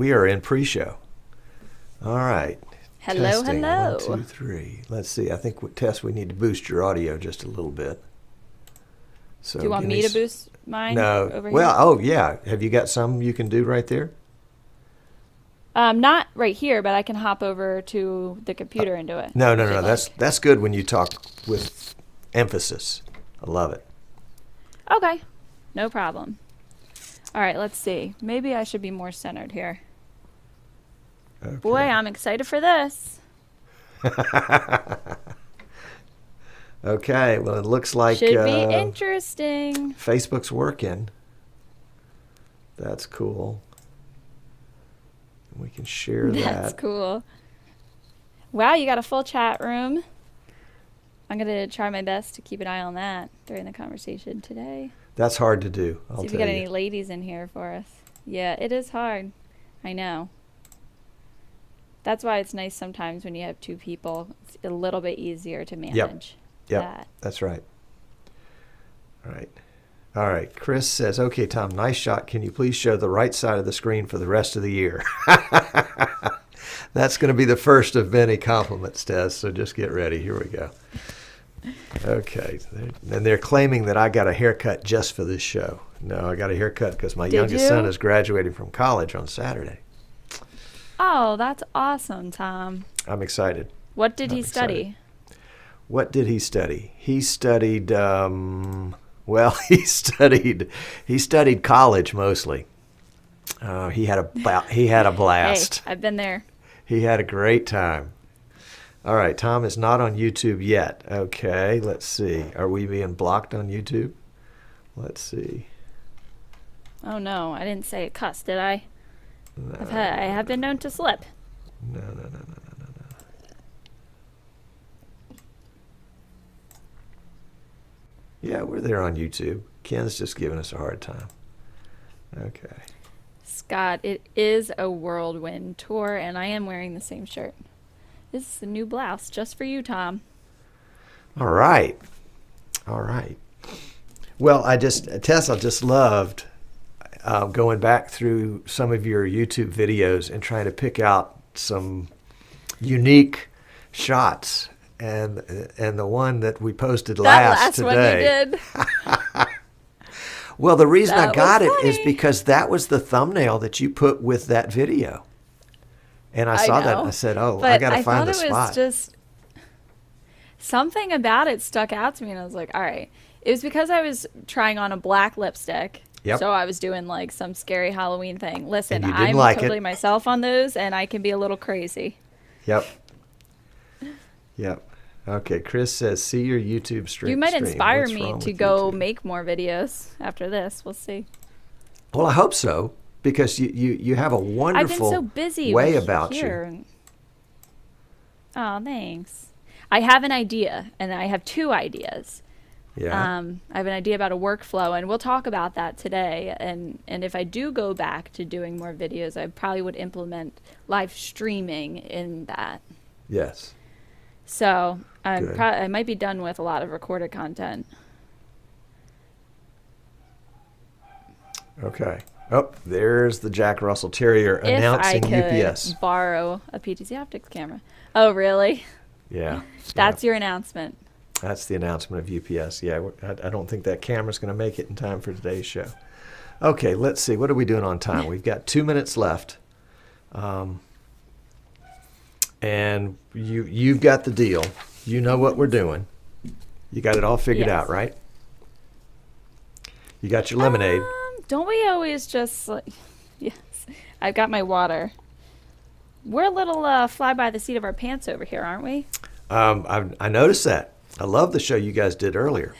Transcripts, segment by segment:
We are in pre-show. All right. Hello, Testing. hello. 1, 2, 3. Let's see. I think with Tess, we need to boost your audio just a little bit. So Do you want me to boost mine? No. Over Well, here? oh yeah. Have you got some you can do right there? Not right here, but I can hop over to the computer and do it. No. if you'd like. That's good when you talk with emphasis. I love it. Okay, no problem. All right, let's see. Maybe I should be more centered here. Okay. Boy, I'm excited for this. Okay. Well, it looks like Should be interesting. Facebook's working. That's cool. We can share that. That's cool. Wow, you got a full chat room. I'm going to try my best to keep an eye on that during the conversation today. That's hard to do. I'll See if tell we got you. any ladies in here for us. Yeah, it is hard. I know. That's why it's nice sometimes when you have two people. It's a little bit easier to manage Yep. that. That's right. All right. Chris says, okay, Tom, nice shot. Can you please show the right side of the screen for the rest of the year? That's going to be the first of many compliments, Tess, so just get ready. Here we go. Okay. And they're claiming that I got a haircut just for this show. No, I got a haircut because my youngest son is graduating from college on Saturday. Oh, that's awesome, Tom. I'm excited. What did he study? What did he study? He studied, well, he studied college mostly. He had a blast. Hey, I've been there. He had a great time. All right, Tom is not on YouTube yet. Okay, let's see. Are we being blocked on YouTube? Let's see. Oh no, I didn't say a cuss, did I? I have been known to slip. No. Yeah, we're there on YouTube. Ken's just giving us a hard time. Okay. Scott, it is a whirlwind tour, and I am wearing the same shirt. This is a new blouse just for you, Tom. All right. Well, Tess, I just loved going back through some of your YouTube videos and trying to pick out some unique shots. And the one that we posted last today. One you did. Well, the reason I got it funny. is because that was the thumbnail that you put with that video. And I saw that and I said, oh, I got to find the spot. But I thought it was just something about it stuck out to me, and I was like, all right. It was because I was trying on a black lipstick. Yep. So I was doing like some scary Halloween thing. Listen, And you didn't I'm like totally it. myself on those, and I can be a little crazy. Yep. Okay, Chris says, see your YouTube stream. You might inspire What's me wrong to with go YouTube? make more videos after this. We'll see. Well, I hope so, because you have a wonderful I've been so busy way with about here. you. Oh, thanks. I have an idea, and I have two ideas. Yeah. I have an idea about a workflow, and we'll talk about that today. And if I do go back to doing more videos, I probably would implement live streaming in that. Yes. So Good. I might be done with a lot of recorded content. Okay. Oh, there's the Jack Russell Terrier announcing if I could UPS. borrow a PTZ Optics camera. Oh, really? Yeah. That's your announcement. That's the announcement of UPS. Yeah, I don't think that camera's going to make it in time for today's show. Okay, let's see. What are we doing on time? We've got 2 minutes left. And you've got the deal. You know what we're doing. You got it all figured out, right? You got your lemonade. Don't we always just like... Yes, I've got my water. We're a little fly by the seat of our pants over here, aren't we? I noticed that. I love the show you guys did earlier.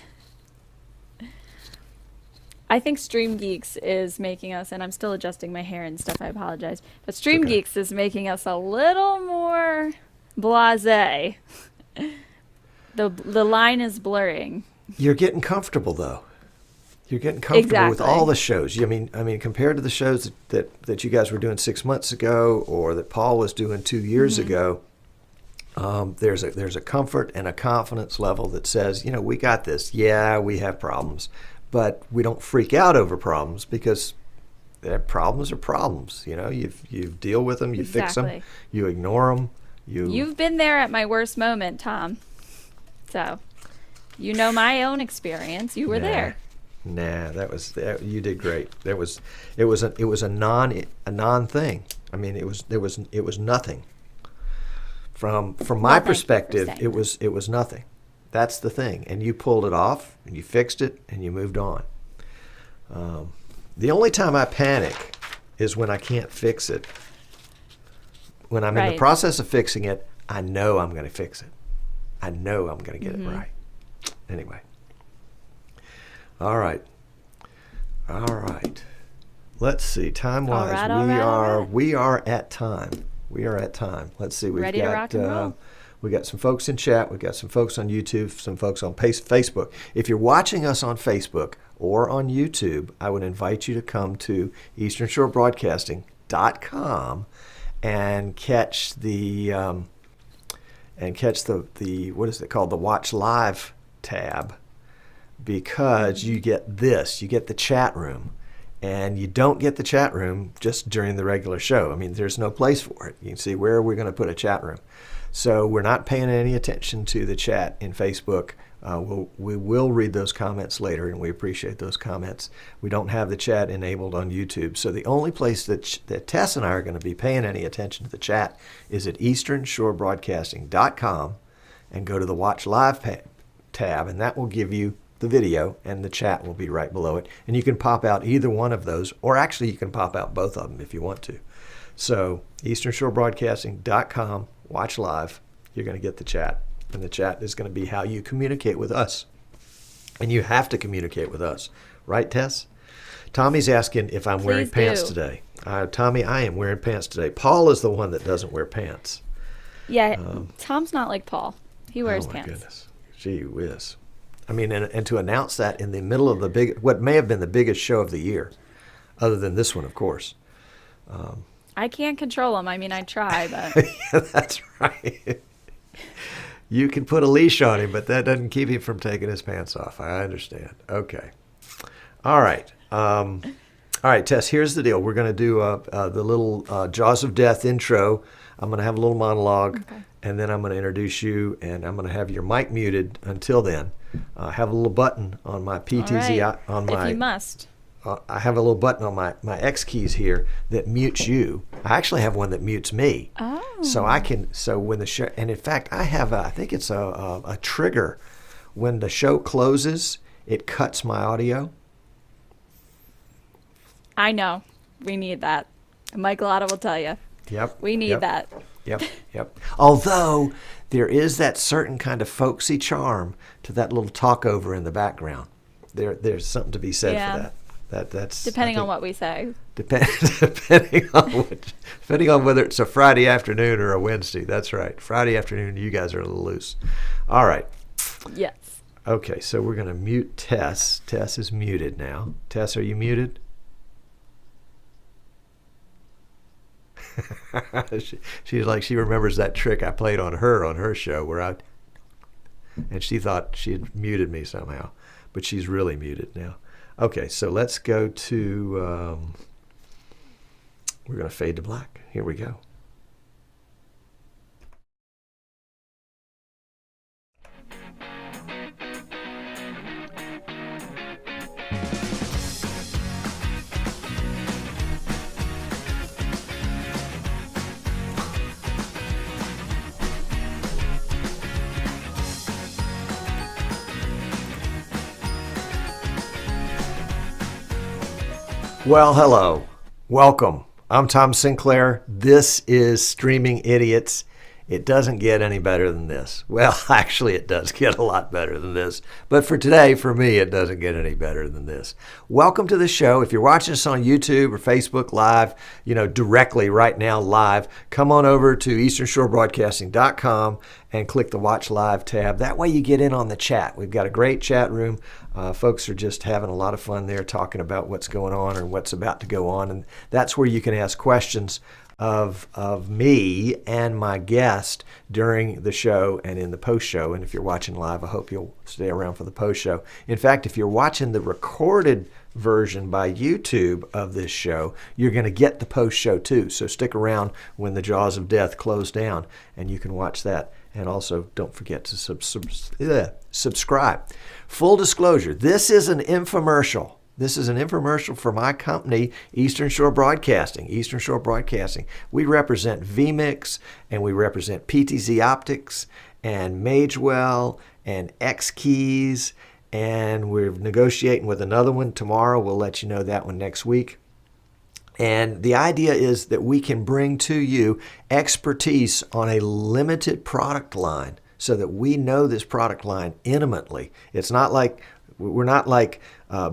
I think Stream Geeks is making us, and I'm still adjusting my hair and stuff, I apologize, but Stream Geeks is making us a little more blasé. The line is blurring. You're getting comfortable, though. You're getting comfortable with all the shows. I mean, compared to the shows that you guys were doing 6 months ago, or that Paul was doing 2 years ago, there's a comfort and a confidence level that says, we got this. Yeah, we have problems, but we don't freak out over problems because problems are problems. You know, you deal with them, you fix them, you ignore them. You've been there at my worst moment, Tom. So, you know my own experience. You were there. Nah, you did great. It was a non thing. I mean, it was nothing. From my perspective, it was nothing. That's the thing. And you pulled it off, and you fixed it, and you moved on. The only time I panic is when I can't fix it. When I'm in the process of fixing it, I know I'm going to fix it. I know I'm going to get it right. Anyway. All right. Let's see. Time-wise, we are at time. Let's see. Ready to rock and roll. We got some folks in chat. We got some folks on YouTube. Some folks on Facebook. If you're watching us on Facebook or on YouTube, I would invite you to come to easternshorebroadcasting.com and catch the what is it called? The Watch Live tab. Because you get the chat room, and you don't get the chat room just during the regular show. I mean, there's no place for it. You can see where we're going to put a chat room. So we're not paying any attention to the chat in Facebook. We will read those comments later, and we appreciate those comments. We don't have the chat enabled on YouTube. So the only place that Tess and I are going to be paying any attention to the chat is at easternshorebroadcasting.com, and go to the Watch Live tab, and that will give you the video, and the chat will be right below it. And you can pop out either one of those, or actually you can pop out both of them if you want to. So easternshorebroadcasting.com, Watch Live, you're going to get the chat. And the chat is going to be how you communicate with us. And you have to communicate with us. Right, Tess? Tommy's asking if I'm wearing pants today. Tommy, I am wearing pants today. Paul is the one that doesn't wear pants. Yeah, Tom's not like Paul. He wears pants. Oh, my goodness. Gee whiz. I mean, and to announce that in the middle of what may have been the biggest show of the year, other than this one, of course. I can't control him. I mean, I try, but. Yeah, that's right. You can put a leash on him, but that doesn't keep him from taking his pants off. I understand. Okay. All right. All right, Tess, here's the deal. We're going to do the little Jaws of Death intro. I'm going to have a little monologue, and then I'm going to introduce you, and I'm going to have your mic muted until then. I have a little button on my PTZ. Right. If you must. I have a little button on my X keys here that mutes you. I actually have one that mutes me. Oh. So when the show, and in fact, I have I think it's a trigger. When the show closes, it cuts my audio. I know. We need that. Michael Otto will tell you. Yep. We need that. Yep. Although there is that certain kind of folksy charm to that little talkover in the background. There's something to be said for that. That's depending on what we say. Depending on whether it's a Friday afternoon or a Wednesday. That's right. Friday afternoon, you guys are a little loose. All right. Yes. Okay, so we're going to mute Tess. Tess is muted now. Tess, are you muted? She's like, she remembers that trick I played on her show and she thought she had muted me somehow, but she's really muted now. Okay, so let's go to, we're going to fade to black. Here we go. Well, hello. Welcome. I'm Tom Sinclair. This is Streaming Idiots. It doesn't get any better than this. Well, actually, it does get a lot better than this. But for today, for me, it doesn't get any better than this. Welcome to the show. If you're watching us on YouTube or Facebook Live, directly right now live, come on over to easternshorebroadcasting.com and click the Watch Live tab. That way you get in on the chat. We've got a great chat room. Folks are just having a lot of fun there talking about what's going on or what's about to go on. And that's where you can ask questions of me and my guest during the show and in the post show. And if you're watching live, I hope you'll stay around for the post show. In fact, if you're watching the recorded version by YouTube of this show, you're going to get the post show too. So stick around when the jaws of death close down and you can watch that. And also don't forget to subscribe. Full disclosure, this is an infomercial. This is an infomercial for my company, Eastern Shore Broadcasting. Eastern Shore Broadcasting. We represent vMix, and we represent PTZ Optics, and Magewell, and X Keys, and we're negotiating with another one tomorrow. We'll let you know that one next week. And the idea is that we can bring to you expertise on a limited product line so that we know this product line intimately. It's not like we're not like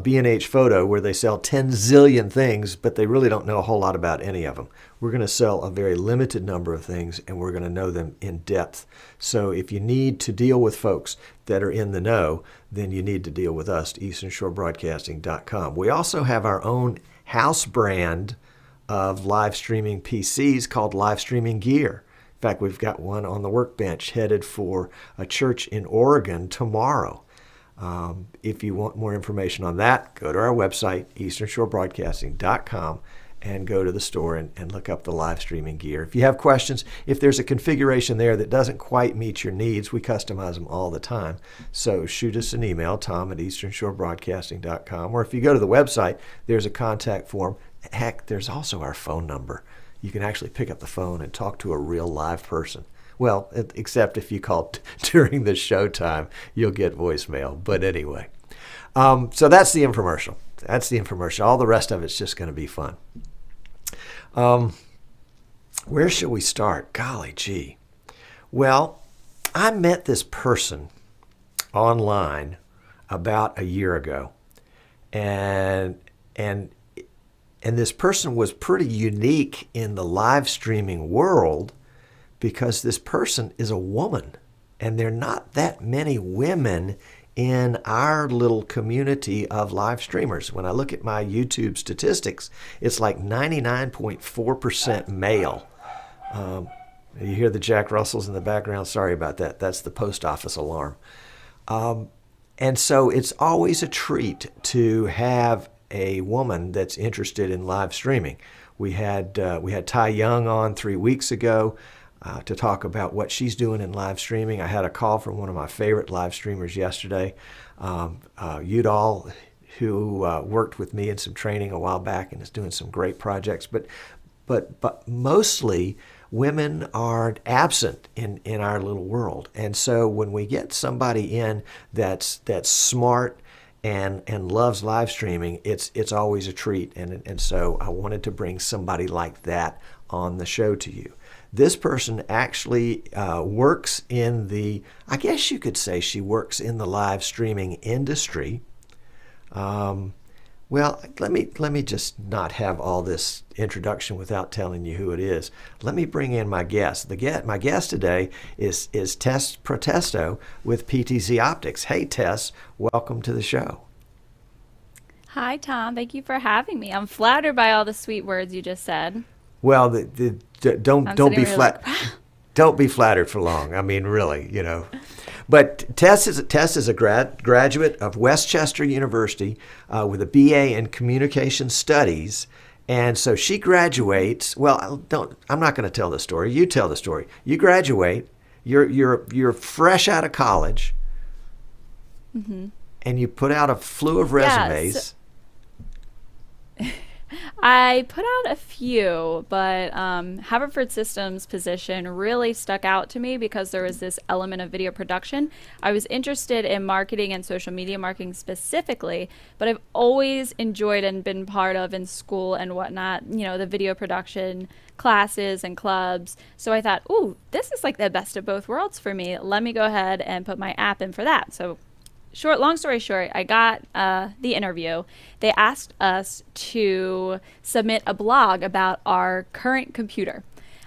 B&H Photo where they sell 10 zillion things, but they really don't know a whole lot about any of them. We're going to sell a very limited number of things, and we're going to know them in depth. So if you need to deal with folks that are in the know, then you need to deal with us, easternshorebroadcasting.com. We also have our own house brand of live streaming PCs called Live Streaming Gear. In fact, we've got one on the workbench headed for a church in Oregon tomorrow. If you want more information on that, go to our website, easternshorebroadcasting.com, and go to the store and look up the live streaming gear. If you have questions, if there's a configuration there that doesn't quite meet your needs, we customize them all the time. So shoot us an email, tom@easternshorebroadcasting.com, or if you go to the website, there's a contact form. Heck, there's also our phone number. You can actually pick up the phone and talk to a real live person. Well, except if you call during the show time, you'll get voicemail. But anyway, so that's the infomercial. That's the infomercial. All the rest of it's just going to be fun. Where should we start? Golly gee. Well, I met this person online about a year ago, and this person was pretty unique in the live streaming world, because this person is a woman, and there are not that many women in our little community of live streamers. When I look at my YouTube statistics, it's like 99.4% male. You hear the Jack Russells in the background? Sorry about that. That's the post office alarm. And so it's always a treat to have a woman that's interested in live streaming. We had Ty Young on 3 weeks ago. To talk about what she's doing in live streaming. I had a call from one of my favorite live streamers yesterday, Udall, who worked with me in some training a while back and is doing some great projects. But mostly women are absent in our little world. And so when we get somebody in that's smart and loves live streaming, it's always a treat. And so I wanted to bring somebody like that on the show to you. This person actually works in the, I guess you could say she works in the live streaming industry. Well, let me just not have all this introduction without telling you who it is. Let me bring in my guest. My guest today is Tess Protesto with PTZ Optics. Hey, Tess, welcome to the show. Hi, Tom. Thank you for having me. I'm flattered by all the sweet words you just said. Well, don't be flat. Don't be flattered for long. I mean, really, you know. But Tess is a graduate of Westchester University with a BA in Communication Studies, and so she graduates. Well, I'm not going to tell the story. You tell the story. You graduate. You're fresh out of college, mm-hmm. and you put out a slew of resumes. I put out a few, but Haverford Systems position really stuck out to me because there was this element of video production. I was interested in marketing and social media marketing specifically, but I've always enjoyed and been part of in school and whatnot, you know, the video production classes and clubs. So I thought, ooh, this is like the best of both worlds for me. Let me go ahead and put my app in for that. So long story short, I got the interview. They asked us to submit a blog about our current computer.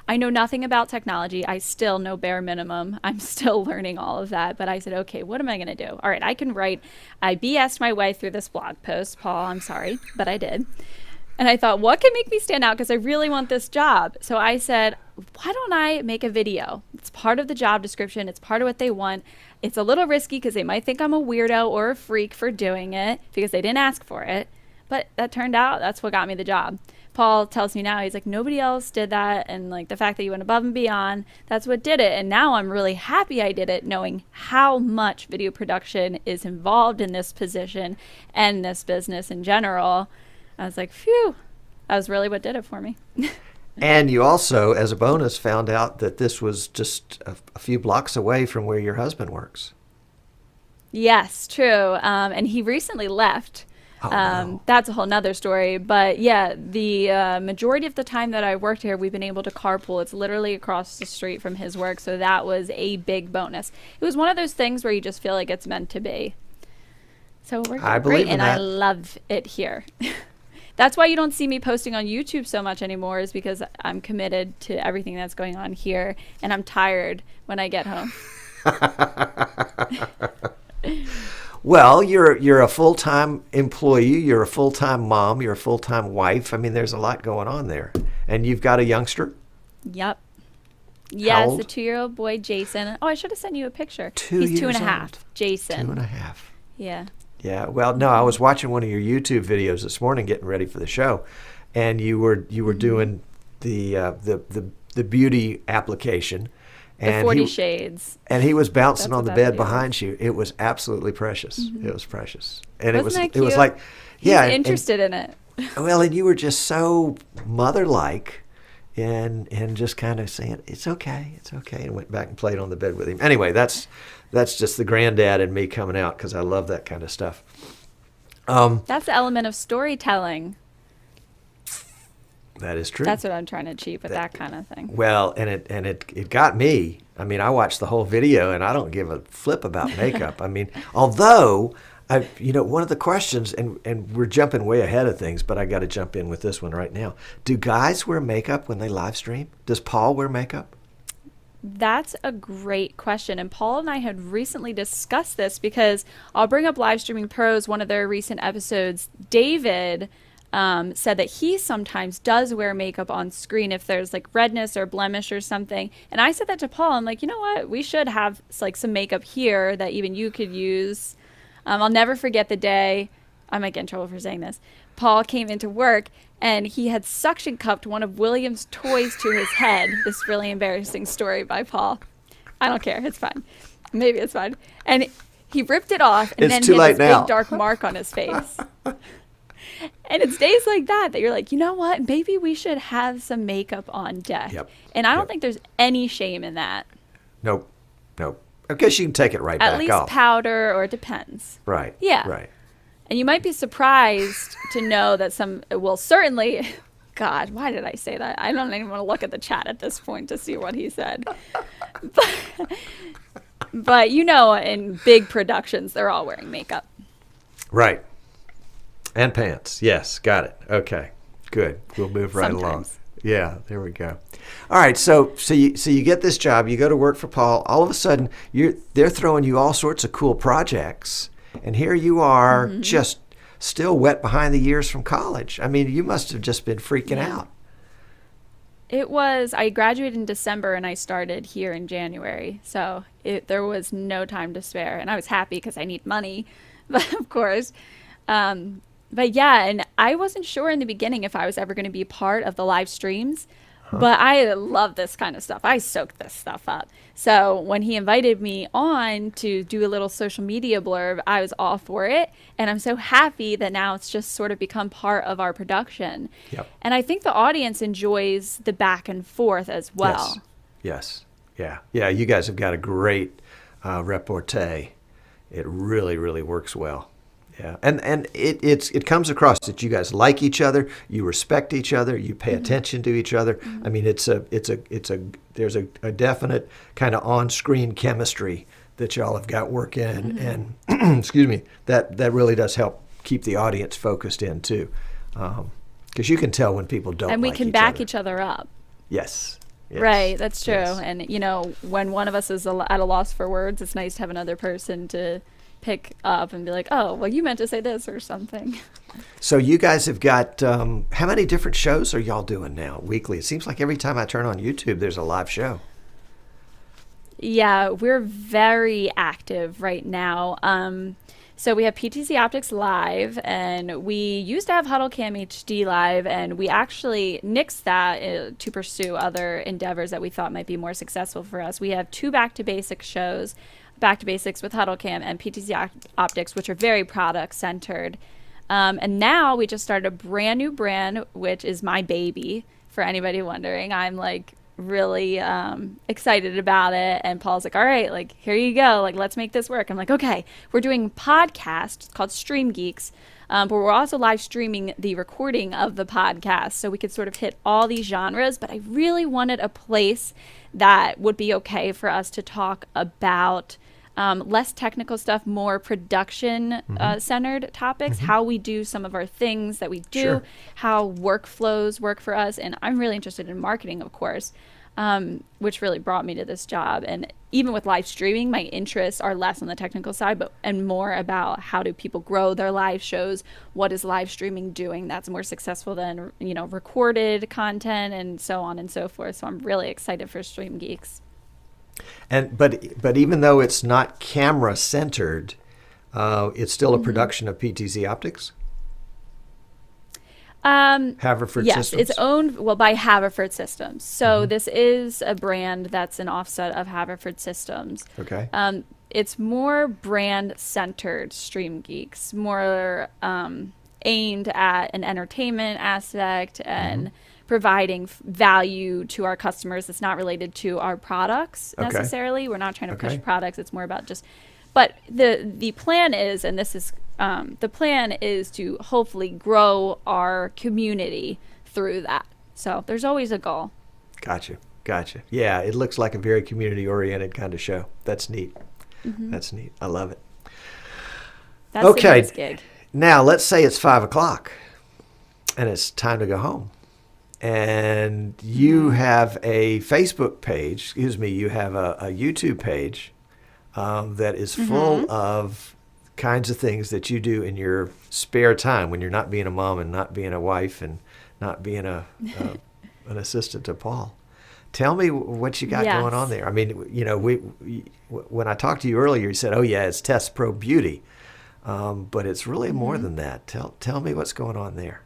I know nothing about technology. I still know bare minimum. I'm still learning all of that. But I said, okay, what am I going to do? All right, I can write. I BS'd my way through this blog post. Paul, I'm sorry, but I did. And I thought, what can make me stand out? Because I really want this job. So I said, why don't I make a video? It's part of the job description. It's part of what they want. It's a little risky because they might think I'm a weirdo or a freak for doing it because they didn't ask for it. But that turned out that's what got me the job. Paul tells me now, he's like, nobody else did that. And like the fact that you went above and beyond, that's what did it. And now I'm really happy I did it, knowing how much video production is involved in this position and this business in general. I was like, phew, that was really what did it for me. And you also, as a bonus, found out that this was just a few blocks away from where your husband works. Yes, true. And he recently left. Oh, no. That's a whole nother story. But yeah, the majority of the time that I worked here, we've been able to carpool. It's literally across the street from his work. So that was a big bonus. It was one of those things where you just feel like it's meant to be. So it worked out great, and I love it here. That's why you don't see me posting on YouTube so much anymore, is because I'm committed to everything that's going on here, and I'm tired when I get home. Well, you're a full-time employee, you're a full-time mom, you're a full-time wife. I mean, there's a lot going on there. And you've got a youngster? Yep. Yes, a 2-year-old boy, Jason. Oh, I should have sent you a picture. He's 2.5. Old. Jason. 2.5. Yeah. Yeah, well, no, I was watching one of your YouTube videos this morning, getting ready for the show, and you were doing the beauty application, and the 40 Shades, and he was bouncing on the bed behind you. It was absolutely precious. It was precious, and Wasn't it was like, yeah, he's interested in it. Well, and you were just so mother-like, and just kind of saying it's okay, and went back and played on the bed with him. Anyway, that's just the granddad and me coming out, because I love that kind of stuff. That's the element of storytelling. That is true. That's what I'm trying to achieve with that kind of thing. Well, and it got me. I mean, I watched the whole video, and I don't give a flip about makeup. I mean, although one of the questions, and we're jumping way ahead of things, but I got to jump in with this one right now. Do guys wear makeup when they live stream? Does Paul wear makeup? That's a great question. And Paul and I had recently discussed this, because I'll bring up Live Streaming Pros, one of their recent episodes. David said that he sometimes does wear makeup on screen if there's like redness or blemish or something. And I said that to Paul. I'm like, you know what? We should have like some makeup here that even you could use. I'll never forget the day, I might get in trouble for saying this, Paul came into work and he had suction cupped one of William's toys to his head. This really embarrassing story by Paul. I don't care. It's fine. Maybe it's fine. And he ripped it off, and then he had this big dark mark on his face. And it's days like that you're like, you know what? Maybe we should have some makeup on deck. Yep. And I don't think there's any shame in that. Nope. I guess you can take it right back off. At least powder, or it depends. Right. Yeah. Right. And you might be surprised to know that certainly, God, why did I say that? I don't even want to look at the chat at this point to see what he said. But in big productions, they're all wearing makeup. Right. And pants. Yes, got it. Okay, good. We'll move right along. Yeah, there we go. All right, so you get this job, you go to work for Paul. All of a sudden, they're throwing you all sorts of cool projects, and here you are, just still wet behind the ears from college. I mean, you must have just been freaking out. I graduated in December and I started here in January, so there was no time to spare, and I was happy because I need money, but of course. But yeah, and I wasn't sure in the beginning if I was ever going to be part of the live streams, but I love this kind of stuff. I soak this stuff up. So when he invited me on to do a little social media blurb, I was all for it. And I'm so happy that now it's just sort of become part of our production. Yep. And I think the audience enjoys the back and forth as well. Yes. Yeah. You guys have got a great repartee. It really, really works well. Yeah, and it comes across that you guys like each other, you respect each other, you pay attention to each other. I mean, there's a definite kind of on-screen chemistry that y'all have got working, and excuse me, that really does help keep the audience focused in too, because you can tell when people don't. And we like can back each other up. Yes. Right, that's true. Yes. And when one of us is at a loss for words, it's nice to have another person to pick up and be like, oh, well, you meant to say this or something. So you guys have got, how many different shows are y'all doing now weekly? It seems like every time I turn on YouTube, there's a live show. Yeah, we're very active right now. So we have PTZ Optics Live, and we used to have Huddle Cam HD Live, and we actually nixed that to pursue other endeavors that we thought might be more successful for us. We have two Back to Basics shows, Back to Basics with Huddle Cam and PTZ Optics, which are very product centered. And now we just started a brand new brand, which is my baby, for anybody wondering. I'm like really excited about it, and Paul's like, all right, like, here you go, like, let's make this work. I'm like, okay, we're doing podcast called Stream Geeks, but we're also live streaming the recording of the podcast, so we could sort of hit all these genres. But I really wanted a place that would be okay for us to talk about less technical stuff, more production centered topics, how we do some of our things that we do, Sure. how workflows work for us. And I'm really interested in marketing, of course, which really brought me to this job. And even with live streaming, my interests are less on the technical side, and more about how do people grow their live shows? What is live streaming doing that's more successful than, recorded content, and so on and so forth. So I'm really excited for Stream Geeks. And but even though it's not camera centered, it's still a production of PTZ Optics. Haverford yes, Systems. it's owned by Haverford Systems. So this is a brand that's an offset of Haverford Systems. Okay. It's more brand centered, Stream Geeks, more aimed at an entertainment aspect and providing value to our customers that's not related to our products necessarily. We're not trying to push products. It's more about just, but the plan is, and this is, the plan is to hopefully grow our community through that. So there's always a goal. Gotcha. Yeah, it looks like a very community oriented kind of show. That's neat. That's neat. I love it. That's okay. the next gig. Now let's say it's 5:00 and it's time to go home. And you have a Facebook page, you have a YouTube page that is full of kinds of things that you do in your spare time when you're not being a mom and not being a wife and not being an assistant to Paul. Tell me what you got going on there. I mean, when I talked to you earlier, you said, oh, yeah, it's Tess Pro Beauty. But it's really more than that. Tell me what's going on there.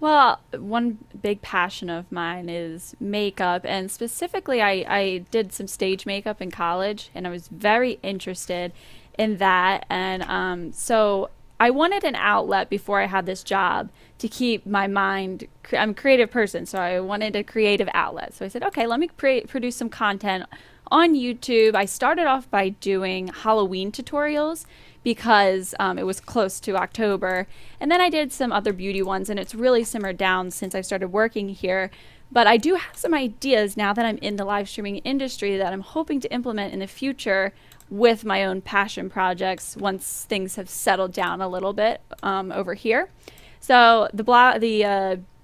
Well, one big passion of mine is makeup, and specifically I did some stage makeup in college, and I was very interested in that. And so I wanted an outlet before I had this job to keep my mind, I'm a creative person, so I wanted a creative outlet. So I said, okay, let me produce some content on YouTube. I started off by doing Halloween tutorials because it was close to October. And then I did some other beauty ones, and it's really simmered down since I started working here. But I do have some ideas now that I'm in the live streaming industry that I'm hoping to implement in the future with my own passion projects once things have settled down a little bit over here. So the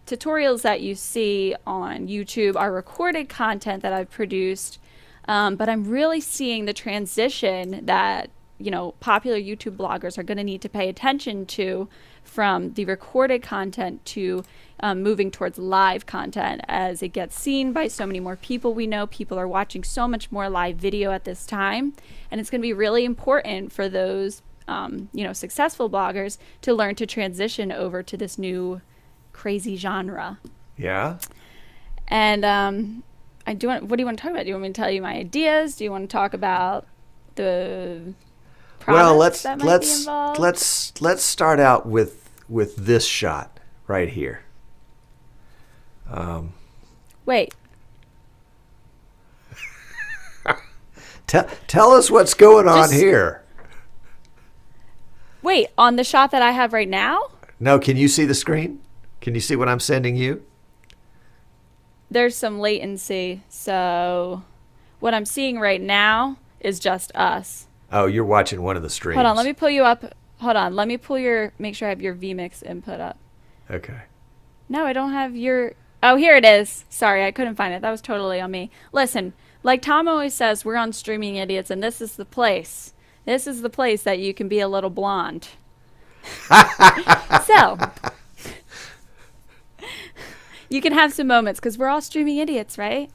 tutorials that you see on YouTube are recorded content that I've produced, but I'm really seeing the transition that popular YouTube bloggers are going to need to pay attention to from the recorded content to moving towards live content as it gets seen by so many more people. We know people are watching so much more live video at this time, and it's going to be really important for those successful bloggers to learn to transition over to this new crazy genre. Yeah. And what do you want to talk about? Do you want me to tell you my ideas? Do you want to talk about the products that might be involved? Let's start out with this shot right here. Wait. Tell us what's going on here. Wait, on the shot that I have right now? No, can you see the screen? Can you see what I'm sending you? There's some latency, so what I'm seeing right now is just us. Oh, you're watching one of the streams. Hold on, let me pull you up. Hold on, let me make sure I have your vMix input up. Okay. No, I don't have your... Oh, here it is. Sorry, I couldn't find it. That was totally on me. Listen, like Tom always says, we're on Streaming Idiots, and this is the place. This is the place that you can be a little blonde. So you can have some moments because we're all streaming idiots, right?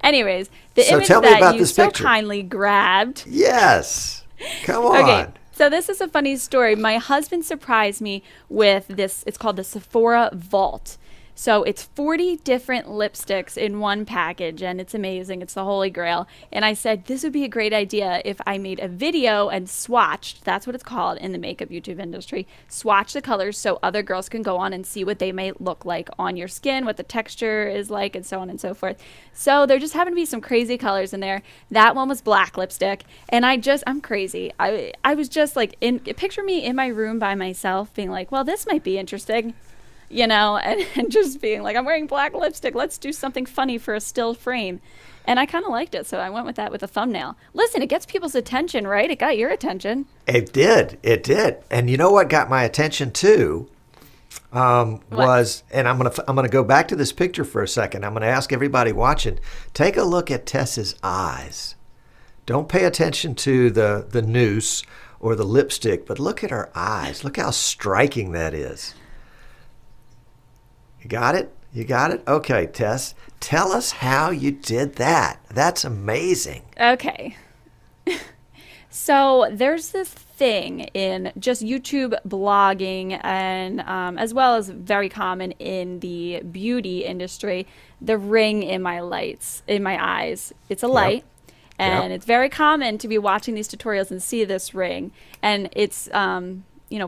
Anyways, the So image tell me that about you this so picture. kindly grabbed. Yes. Come on. Okay, so this is a funny story. My husband surprised me with this. It's called the Sephora Vault. So it's 40 different lipsticks in one package, and it's amazing. It's the holy grail. And I said, this would be a great idea if I made a video and swatched, that's what it's called in the makeup YouTube industry, swatch the colors so other girls can go on and see what they may look like on your skin, what the texture is like, and so on and so forth. So there just happened to be some crazy colors in there. That one was black lipstick, and I'm crazy. I was just like, picture me in my room by myself being like, well, this might be interesting. And just being like, I'm wearing black lipstick. Let's do something funny for a still frame. And I kind of liked it, so I went with that with a thumbnail. Listen, it gets people's attention, right? It got your attention. It did. It did. And you know what got my attention too? Was, and I'm gonna go back to this picture for a second. I'm gonna ask everybody watching, take a look at Tess's eyes. Don't pay attention to the noose or the lipstick, but look at her eyes. Look how striking that is. You got it? You got it? Okay, Tess, tell us how you did that. That's amazing. Okay. So there's this thing in just YouTube blogging and as well as very common in the beauty industry, the ring in my eyes. It's a light. And it's very common to be watching these tutorials and see this ring. And it's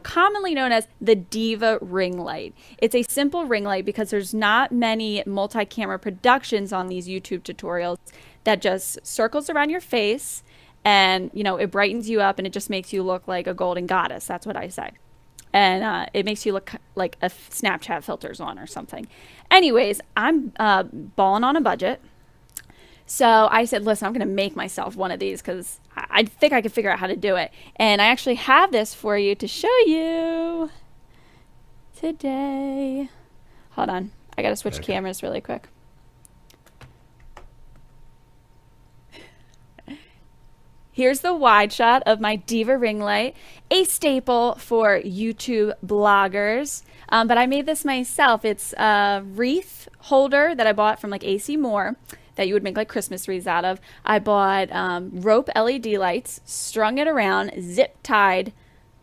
commonly known as the Diva ring light. It's a simple ring light because there's not many multi-camera productions on these YouTube tutorials that just circles around your face and, it brightens you up and it just makes you look like a golden goddess. That's what I say. And it makes you look like a Snapchat filter's on or something. Anyways, I'm balling on a budget. So I said, listen, I'm going to make myself one of these because I think I can figure out how to do it. And I actually have this for you to show you today. Hold on. I got to switch cameras really quick. Here's the wide shot of my Diva ring light, a staple for YouTube bloggers. But I made this myself. It's a wreath holder that I bought from like AC Moore that you would make like Christmas wreaths out of. I bought rope LED lights, strung it around, zip tied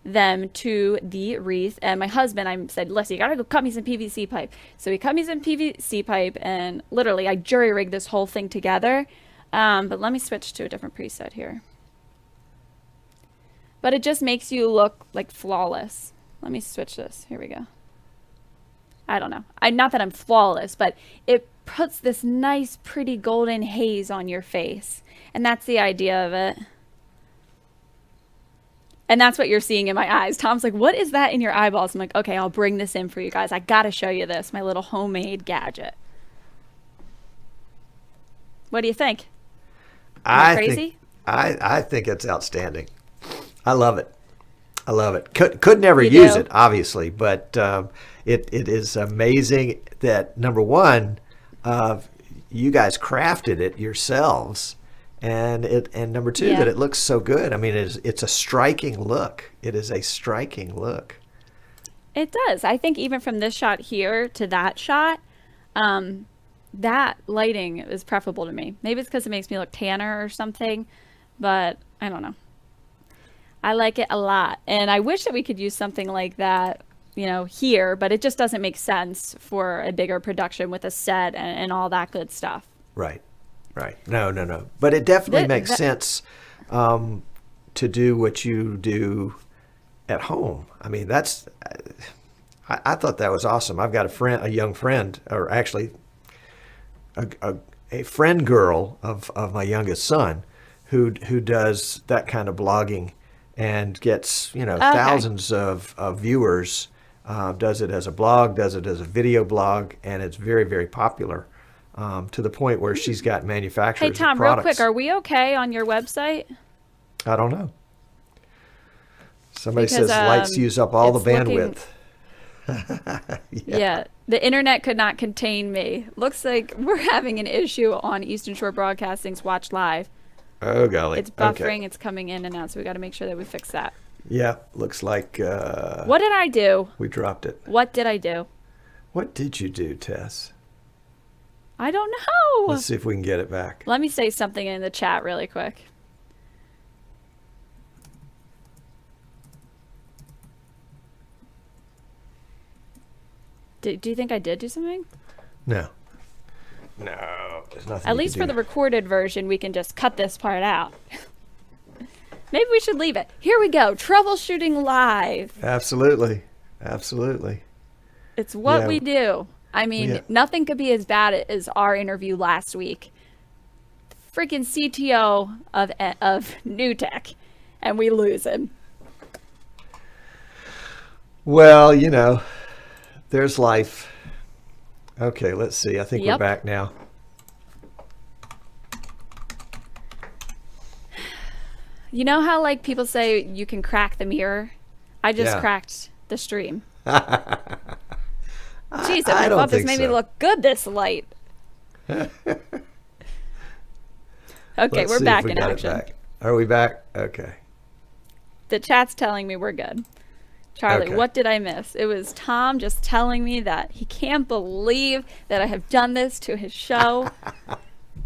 them to the wreath. And my husband, I said, listen, you gotta go cut me some PVC pipe. So he cut me some PVC pipe and literally I jury rigged this whole thing together. But let me switch to a different preset here. But it just makes you look like flawless. Let me switch this. Here we go. I don't know. Not that I'm flawless, but it puts this nice, pretty golden haze on your face. And that's the idea of it. And that's what you're seeing in my eyes. Tom's like, what is that in your eyeballs? I'm like, okay, I'll bring this in for you guys. I got to show you this, my little homemade gadget. What do you think? Am I crazy? I think it's outstanding. I love it. I love it. Could never use it, obviously, but it is amazing that, number one, you guys crafted it yourselves, and number two, that it looks so good. I mean, it's a striking look. It is a striking look. It does. I think even from this shot here to that shot, that lighting is preferable to me. Maybe it's because it makes me look tanner or something, but I don't know. I like it a lot, and I wish that we could use something like that, here, but it just doesn't make sense for a bigger production with a set and all that good stuff. Right. No. But it definitely makes sense to do what you do at home. I mean, I thought that was awesome. I've got a young friend, or actually a friend girl of my youngest son who does that kind of blogging and gets, thousands of viewers, does it as a blog, does it as a video blog, and it's very, very popular to the point where she's got manufacturers Hey, Tom, of products. real quick, are we okay on your website? I don't know. Somebody says lights use up all the bandwidth. Yeah, the internet could not contain me. Looks like we're having an issue on Eastern Shore Broadcasting's Watch Live. Oh, golly. It's buffering. Okay. It's coming in and out. So we got to make sure that we fix that. Yeah, looks like What did I do? we dropped it. What did I do? What did you do, Tess? I don't know. Let's see if we can get it back. Let me say something in the chat really quick. Do you think I did do something? No. No, there's nothing. At least for the recorded version, we can just cut this part out. Maybe we should leave it. Here we go. Troubleshooting live. Absolutely. Absolutely. It's what we do. I mean, nothing could be as bad as our interview last week. Freaking CTO of New Tech, and we lose him. Well, you know, there's life. Okay, let's see. I think we're back now. You know how like people say you can crack the mirror? I just cracked the stream. Jeez, I thought this made me look good this light. Okay, we're back in action. Are we back? Okay. The chat's telling me we're good. Charlie, what did I miss? It was Tom just telling me that he can't believe that I have done this to his show.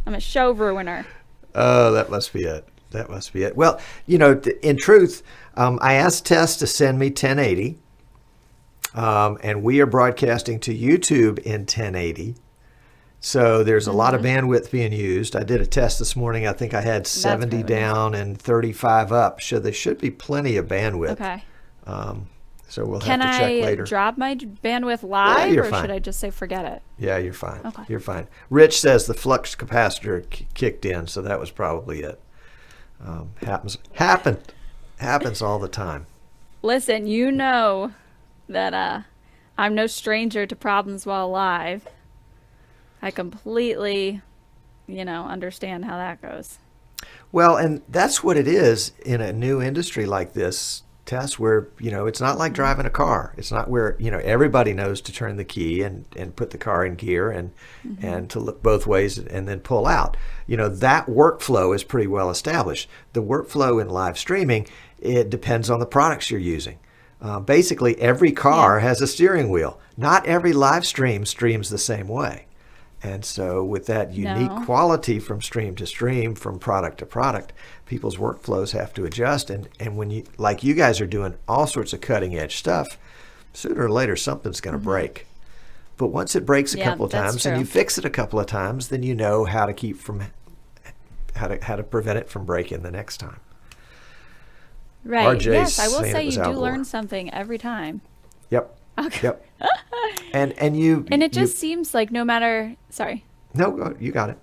I'm a show ruiner. Oh, that must be it. That must be it. Well, you know, in truth, I asked Tess to send me 1080, and we are broadcasting to YouTube in 1080. So there's a lot of bandwidth being used. I did a test this morning. I think I had 70 down and 35 up. So there should be plenty of bandwidth. Okay. So we'll have to check later. Can I drop my bandwidth live, or fine. should I just say forget it? Yeah, you're fine. Okay. You're fine. Rich says the flux capacitor kicked in, so that was probably it. Happens all the time. Listen, you know that I'm no stranger to problems while live. I completely, understand how that goes. Well, and that's what it is in a new industry like this, Tess, where, it's not like driving a car. It's not where, everybody knows to turn the key and put the car in gear and to look both ways and then pull out. That workflow is pretty well established. The workflow in live streaming, it depends on the products you're using. Basically, every car has a steering wheel. Not every live stream streams the same way. And so with that unique quality from stream to stream, from product to product, people's workflows have to adjust. And when you, like you guys are doing all sorts of cutting edge stuff, sooner or later something's going to break. But once it breaks a couple of times and you fix it a couple of times, then you know how to keep from how to prevent it from breaking the next time. Right. RJ's yes, I will say you do outdoor. learn something every time. Yep. Okay. Yep. And it just seems like no matter. Sorry. No, you got it.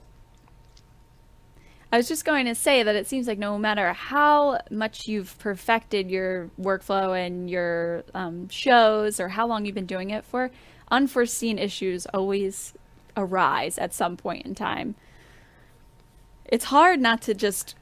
I was just going to say that it seems like no matter how much you've perfected your workflow and your shows, or how long you've been doing it for, unforeseen issues always arise at some point in time. It's hard not to just,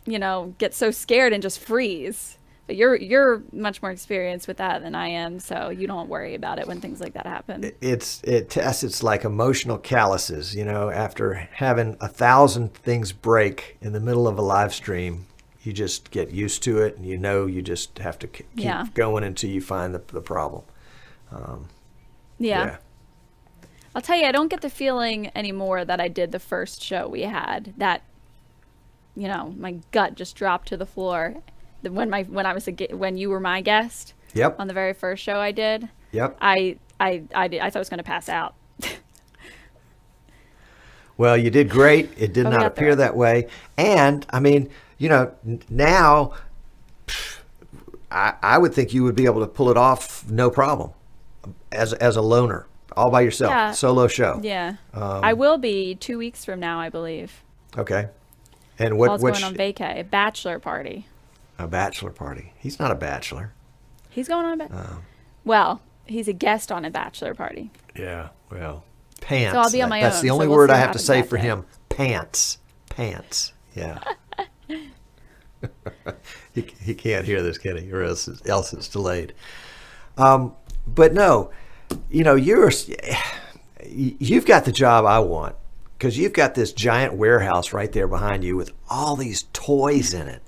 get so scared and just freeze. But you're much more experienced with that than I am, so you don't worry about it when things like that happen. It's like emotional calluses. After having 1,000 things break in the middle of a live stream, you just get used to it, and you just have to keep going until you find the problem. Yeah. I'll tell you, I don't get the feeling anymore that I did the first show we had. That, my gut just dropped to the floor. When you were my guest. Yep. On the very first show I did. Yep. I thought I was going to pass out. Well, you did great. It did not appear that way. And I mean, now I would think you would be able to pull it off no problem as a loner, all by yourself, solo show. Yeah. I will be 2 weeks from now, I believe. Okay. And what's going on vacay? A bachelor party. A bachelor party. He's not a bachelor. He's going on a well, he's a guest on a bachelor party. Yeah, well, pants. So I'll be on my own. That's the only word I have to say for him. Pants. Pants. Yeah. he can't hear this, can he? Or else it's delayed. But no, you've got the job I want. because you've got this giant warehouse right there behind you with all these toys in it,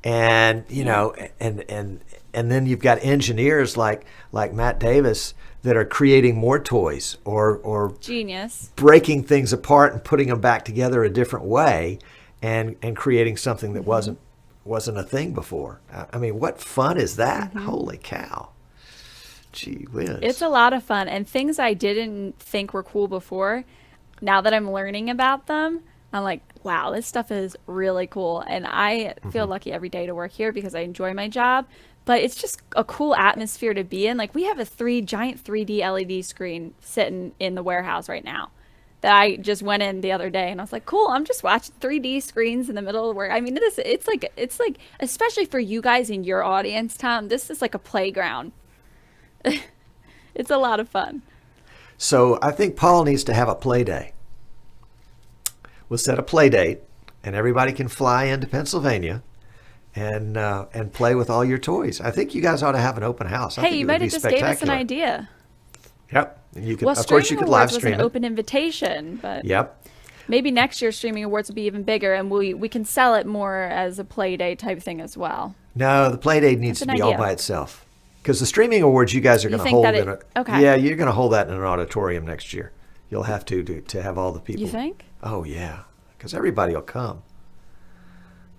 and you know, and then you've got engineers like Matt Davis that are creating more toys or genius, breaking things apart and putting them back together a different way, and creating something that wasn't a thing before. I mean, what fun is that? Holy cow. Gee whiz. It's a lot of fun, and things I didn't think were cool before, now that I'm learning about them, I'm like, wow, this stuff is really cool. And I feel lucky every day to work here because I enjoy my job, but it's just a cool atmosphere to be in. Like, we have a giant 3D LED screen sitting in the warehouse right now that I just went in the other day, and I was like, cool, I'm just watching 3D screens in the middle of work. I mean, it's like, especially for you guys in your audience, Tom, this is like a playground. It's a lot of fun. So I think Paul needs to have a play day. We'll set a play date, and everybody can fly into Pennsylvania and play with all your toys. I think you guys ought to have an open house. I Hey, think you it would might be have just gave us an spectacular. idea. Yep. And you could, Well, of course, you Streaming could live Awards was stream an it. open invitation, but Yep. maybe next year's Streaming Awards will be even bigger, and we can sell it more as a play day type thing as well. No, the play date needs to That's be an all idea. by itself. Because the Streaming Awards you guys are You going to think hold that in okay. Yeah, you're going to hold that in an auditorium next year. You'll have to have all the people. You think? Oh, yeah. Because everybody will come.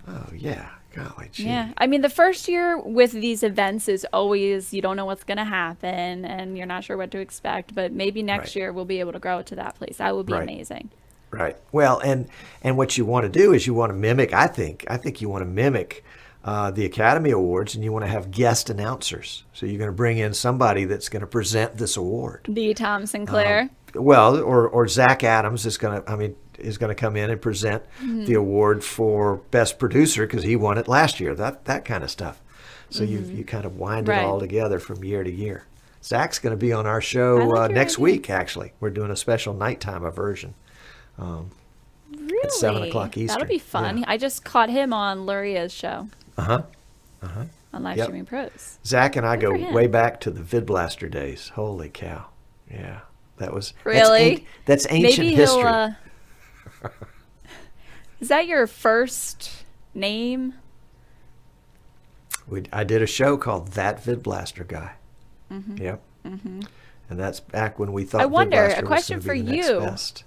Oh, yeah. Golly gee. Yeah. I mean, the first year with these events is always, you don't know what's going to happen and you're not sure what to expect. But maybe next year we'll be able to grow to that place. That would be amazing. Right. Well, and what you want to do is you want to mimic, I think you want to mimic the Academy Awards, and you want to have guest announcers. So you're going to bring in somebody that's going to present this award. The Tom Sinclair. Well, or Zach Adams is going to come in and present the award for Best Producer because he won it last year. That kind of stuff. So you kind of wind it all together from year to year. Zach's going to be on our show next week. Actually, we're doing a special nighttime version. Really? At 7 o'clock Eastern. That'll be fun. Yeah. I just caught him on Luria's show. On Live Yep. Streaming Pros. Zach and I Good for go him. way back to the VidBlaster days. Holy cow! Yeah, that was Really? That's ancient Maybe history. he'll. Is that your first name? I did a show called That VidBlaster Guy. Yep. And that's back when we thought I wonder, VidBlaster a was question gonna for be the next you. best.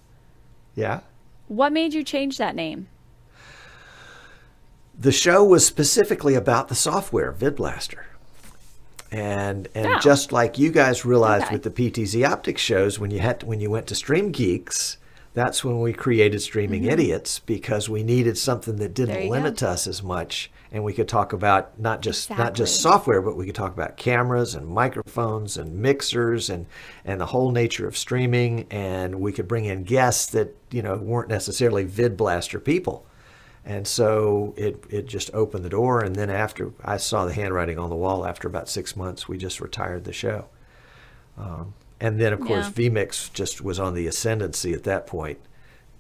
Yeah. What made you change that name? The show was specifically about the software, VidBlaster. And just like you guys realized with the PTZ Optics shows, when you went to Stream Geeks, that's when we created Streaming Idiots, because we needed something that didn't limit us as much, and we could talk about not just software, but we could talk about cameras and microphones and mixers and the whole nature of streaming, and we could bring in guests that weren't necessarily VidBlaster people. And so it just opened the door, and then after I saw the handwriting on the wall, after about 6 months, we just retired the show. And then, of course, vMix just was on the ascendancy at that point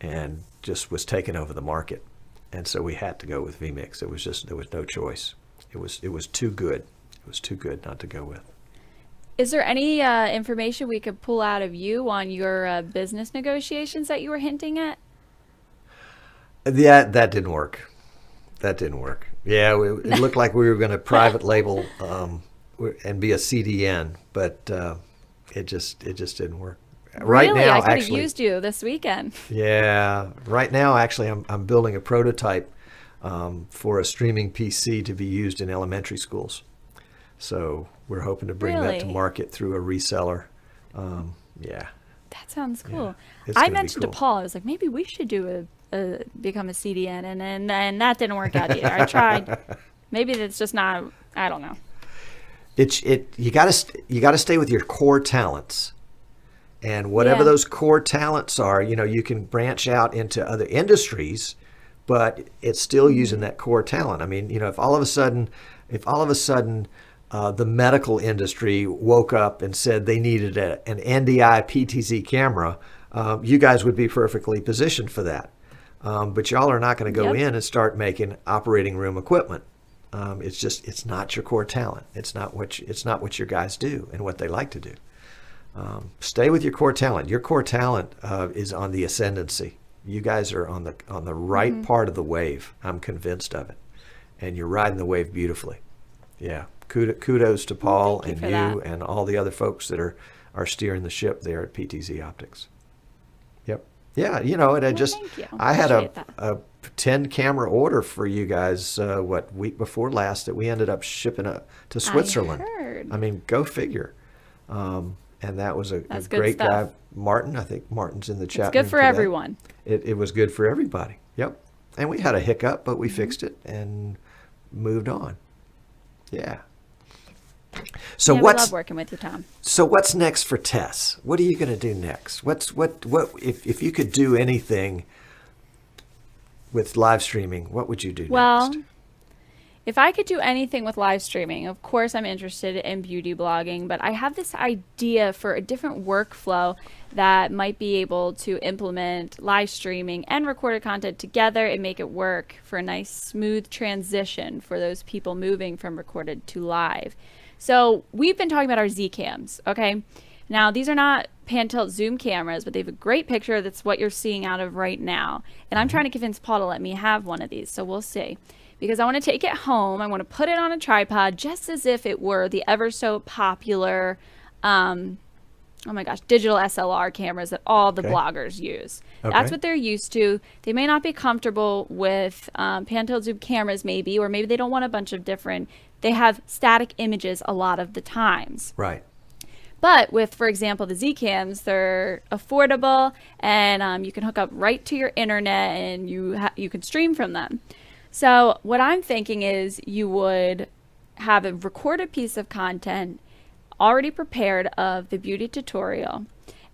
and just was taking over the market. And so we had to go with vMix. There was no choice. It was too good. It was too good not to go with. Is there any information we could pull out of you on your business negotiations that you were hinting at? Yeah, that didn't work. Yeah, it looked like we were going to private label and be a CDN, but it just didn't work. Right Really? now, I could have actually, used you this weekend. Yeah, right now, actually, I'm building a prototype for a streaming PC to be used in elementary schools. So we're hoping to bring that to market through a reseller. Yeah. That sounds cool. It's I gonna be mentioned cool. to Paul, I was like, maybe we should do become a CDN, and then that didn't work out either. I tried. Maybe it's just not. I don't know. You gotta stay with your core talents, and whatever those core talents are, you can branch out into other industries, but it's still using that core talent. I mean, if all of a sudden the medical industry woke up and said they needed an NDI PTZ camera, you guys would be perfectly positioned for that. But y'all are not going to go in and start making operating room equipment. It's not your core talent. It's not what your guys do and what they like to do. Stay with your core talent. Your core talent is on the ascendancy. You guys are on the right part of the wave. I'm convinced of it, and you're riding the wave beautifully. Yeah, kudos to Paul and you and all the other folks that are steering the ship there at PTZ Optics. Yep. Yeah, I had a 10 camera order for you guys week before last that we ended up shipping up to Switzerland. I mean, go figure. And that was a great guy, Martin. I think Martin's in the chat. It's good for everyone. It was good for everybody. Yep. And we had a hiccup, but we fixed it and moved on. Yeah. So we love working with you, Tom. So what's next for Tess? What are you going to do next? What if you could do anything with live streaming, what would you do next? If I could do anything with live streaming, of course I'm interested in beauty blogging, but I have this idea for a different workflow that might be able to implement live streaming and recorded content together and make it work for a nice smooth transition for those people moving from recorded to live. So we've been talking about our Z cams, okay? Now these are not pan tilt zoom cameras, but they have a great picture. That's what you're seeing out of right now. And I'm trying to convince Paul to let me have one of these, so we'll see. Because I want to take it home. I want to put it on a tripod just as if it were the ever so popular, oh my gosh, digital SLR cameras that all the bloggers use. That's what they're used to. They may not be comfortable with pan tilt zoom cameras maybe, or maybe they don't want a bunch of different, they have static images a lot of the times. Right. But with, for example, the Z cams, they're affordable and you can hook up right to your internet and you can stream from them. So what I'm thinking is you would have a recorded piece of content already prepared of the beauty tutorial,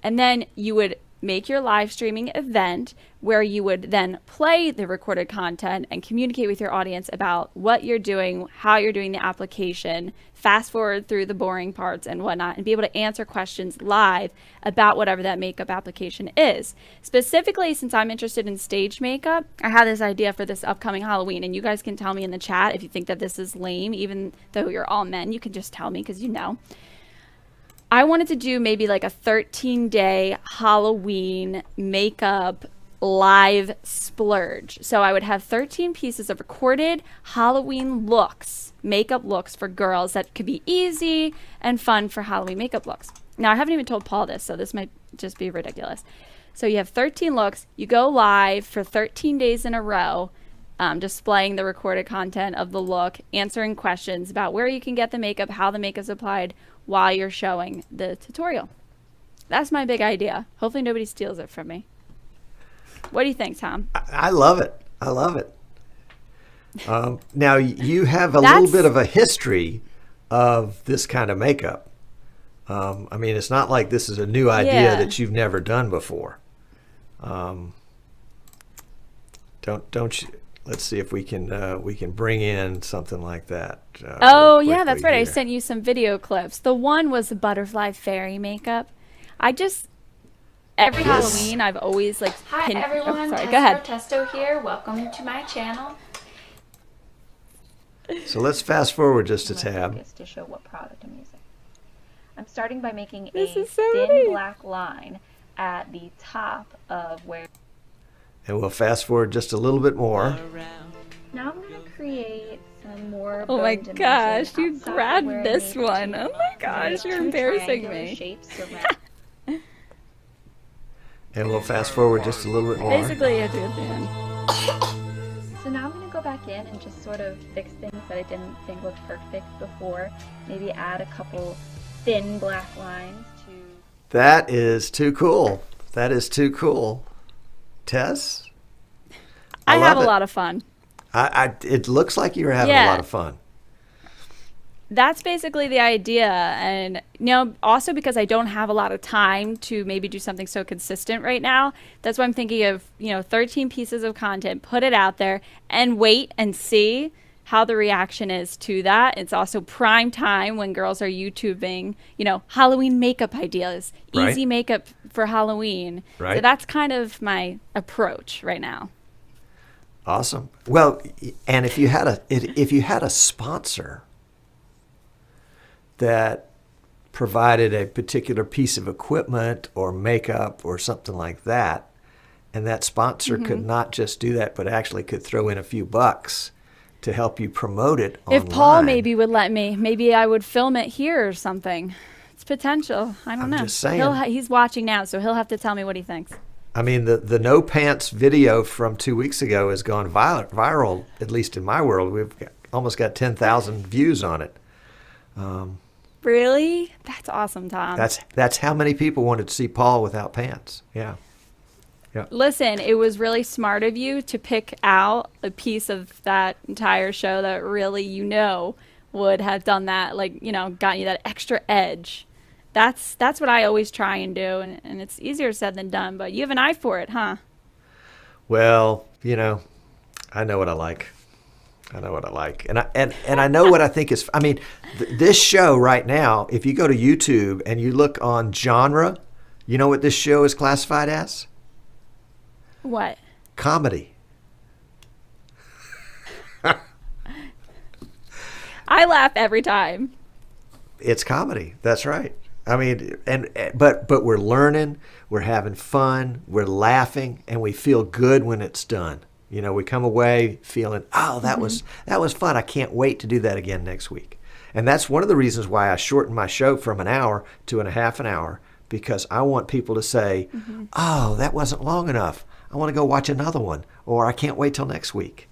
and then you would make your live streaming event where you would then play the recorded content and communicate with your audience about what you're doing, how you're doing the application, fast forward through the boring parts and whatnot, and be able to answer questions live about whatever that makeup application is. Specifically, since I'm interested in stage makeup, I have this idea for this upcoming Halloween, and you guys can tell me in the chat if you think that this is lame. Even though you're all men, you can just tell me because you know. I wanted to do maybe like a 13-day Halloween makeup live splurge. So I would have 13 pieces of recorded Halloween looks, makeup looks for girls that could be easy and fun for Halloween makeup looks. Now, I haven't even told Paul this, so this might just be ridiculous. So you have 13 looks. You go live for 13 days in a row, displaying the recorded content of the look, answering questions about where you can get the makeup, how the makeup's applied, while you're showing the tutorial. That's my big idea. Hopefully nobody steals it from me. What do you think, Tom? I love it. I love it. Now, you have a little bit of a history of this kind of makeup. I mean, it's not like this is a new idea that you've never done before. Don't you? Let's see if we can bring in something like that. Oh yeah, that's right. I sent you some video clips. The one was the butterfly fairy makeup. Every Halloween I've always like. Hi everyone. Oh, sorry. Go ahead. Protesto here. Welcome to my channel. So let's fast forward just a tab. To show what product I'm using. I'm starting by making This a is so thin neat. black line at the top of where. And we'll fast forward just a little bit more. Now I'm going to create some more. Oh my bone gosh, dimension you outside grabbed where I this made one. two Oh my gosh, you're embarrassing triangular me. shapes around. And we'll fast forward just a little bit more. Basically, I do at the end. So now I'm going to go back in and just sort of fix things that I didn't think looked perfect before. Maybe add a couple thin black lines to. That is too cool. That is too cool. Tess? I have a love it. lot of fun. It looks like you're having a lot of fun. That's basically the idea. And, also because I don't have a lot of time to maybe do something so consistent right now, that's why I'm thinking of, 13 pieces of content, put it out there and wait and see how the reaction is to that. It's also prime time when girls are YouTubing, Halloween makeup ideas, easy makeup for Halloween. Right. So that's kind of my approach right now. Awesome. Well, and if you had a sponsor that provided a particular piece of equipment or makeup or something like that, and that sponsor could not just do that, but actually could throw in a few bucks to help you promote it online. If Paul maybe would let me, maybe I would film it here or something. It's potential. I don't know. I'm just saying. He's watching now, so he'll have to tell me what he thinks. I mean, the no pants video from 2 weeks ago has gone viral, at least in my world. We've almost got 10,000 views on it. Really? That's awesome, Tom. That's how many people wanted to see Paul without pants. Yeah. Yeah. Listen, it was really smart of you to pick out a piece of that entire show that really, would have done that, like, gotten you that extra edge. That's what I always try and do, and it's easier said than done, but you have an eye for it, huh? Well, I know what I like. I know what I like. And I know what I think is, I mean, this show right now, if you go to YouTube and you look on genre, you know what this show is classified as? What? Comedy. I laugh every time. It's comedy. That's right. I mean, but we're learning, we're having fun, we're laughing, and we feel good when it's done. We come away feeling, oh, that was fun. I can't wait to do that again next week. And that's one of the reasons why I shortened my show from an hour to a half an hour, because I want people to say, oh, that wasn't long enough. I want to go watch another one, or I can't wait till next week.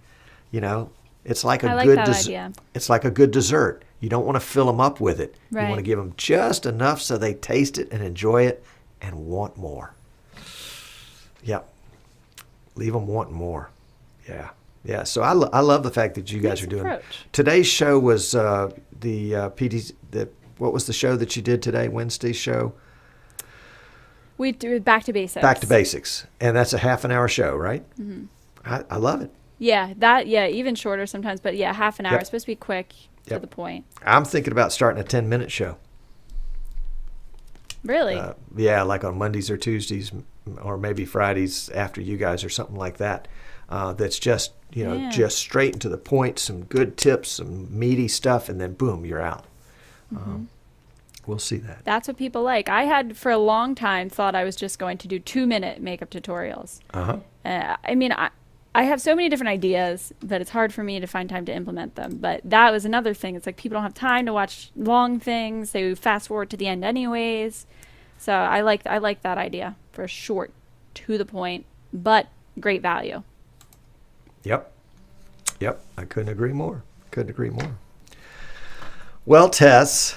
It's like a good idea. It's like a good dessert. You don't want to fill them up with it. Right. You want to give them just enough so they taste it and enjoy it and want more. Yep. Leave them wanting more. Yeah. Yeah. So I love the fact that you guys are doing it. Today's show was the PTZ. What was the show that you did today? Wednesday's show? We do Back to Basics. Back to Basics. And that's a half an hour show, right? Mm-hmm. I love it. Yeah. Even shorter sometimes. But yeah, half an hour. Yep. It's supposed to be quick. To the point. I'm thinking about starting a 10-minute show. Really? Yeah, like on Mondays or Tuesdays, or maybe Fridays after you guys, or something like that. That's just just straight and to the point, some good tips, some meaty stuff, and then boom, you're out. Mm-hmm. We'll see that. That's what people like. I had for a long time thought I was just going to do 2-minute makeup tutorials. I mean, I have so many different ideas that it's hard for me to find time to implement them. But that was another thing. It's like people don't have time to watch long things. They fast forward to the end anyways. So I like that idea for a short, to the point, but great value. Yep. I couldn't agree more. Well, Tess,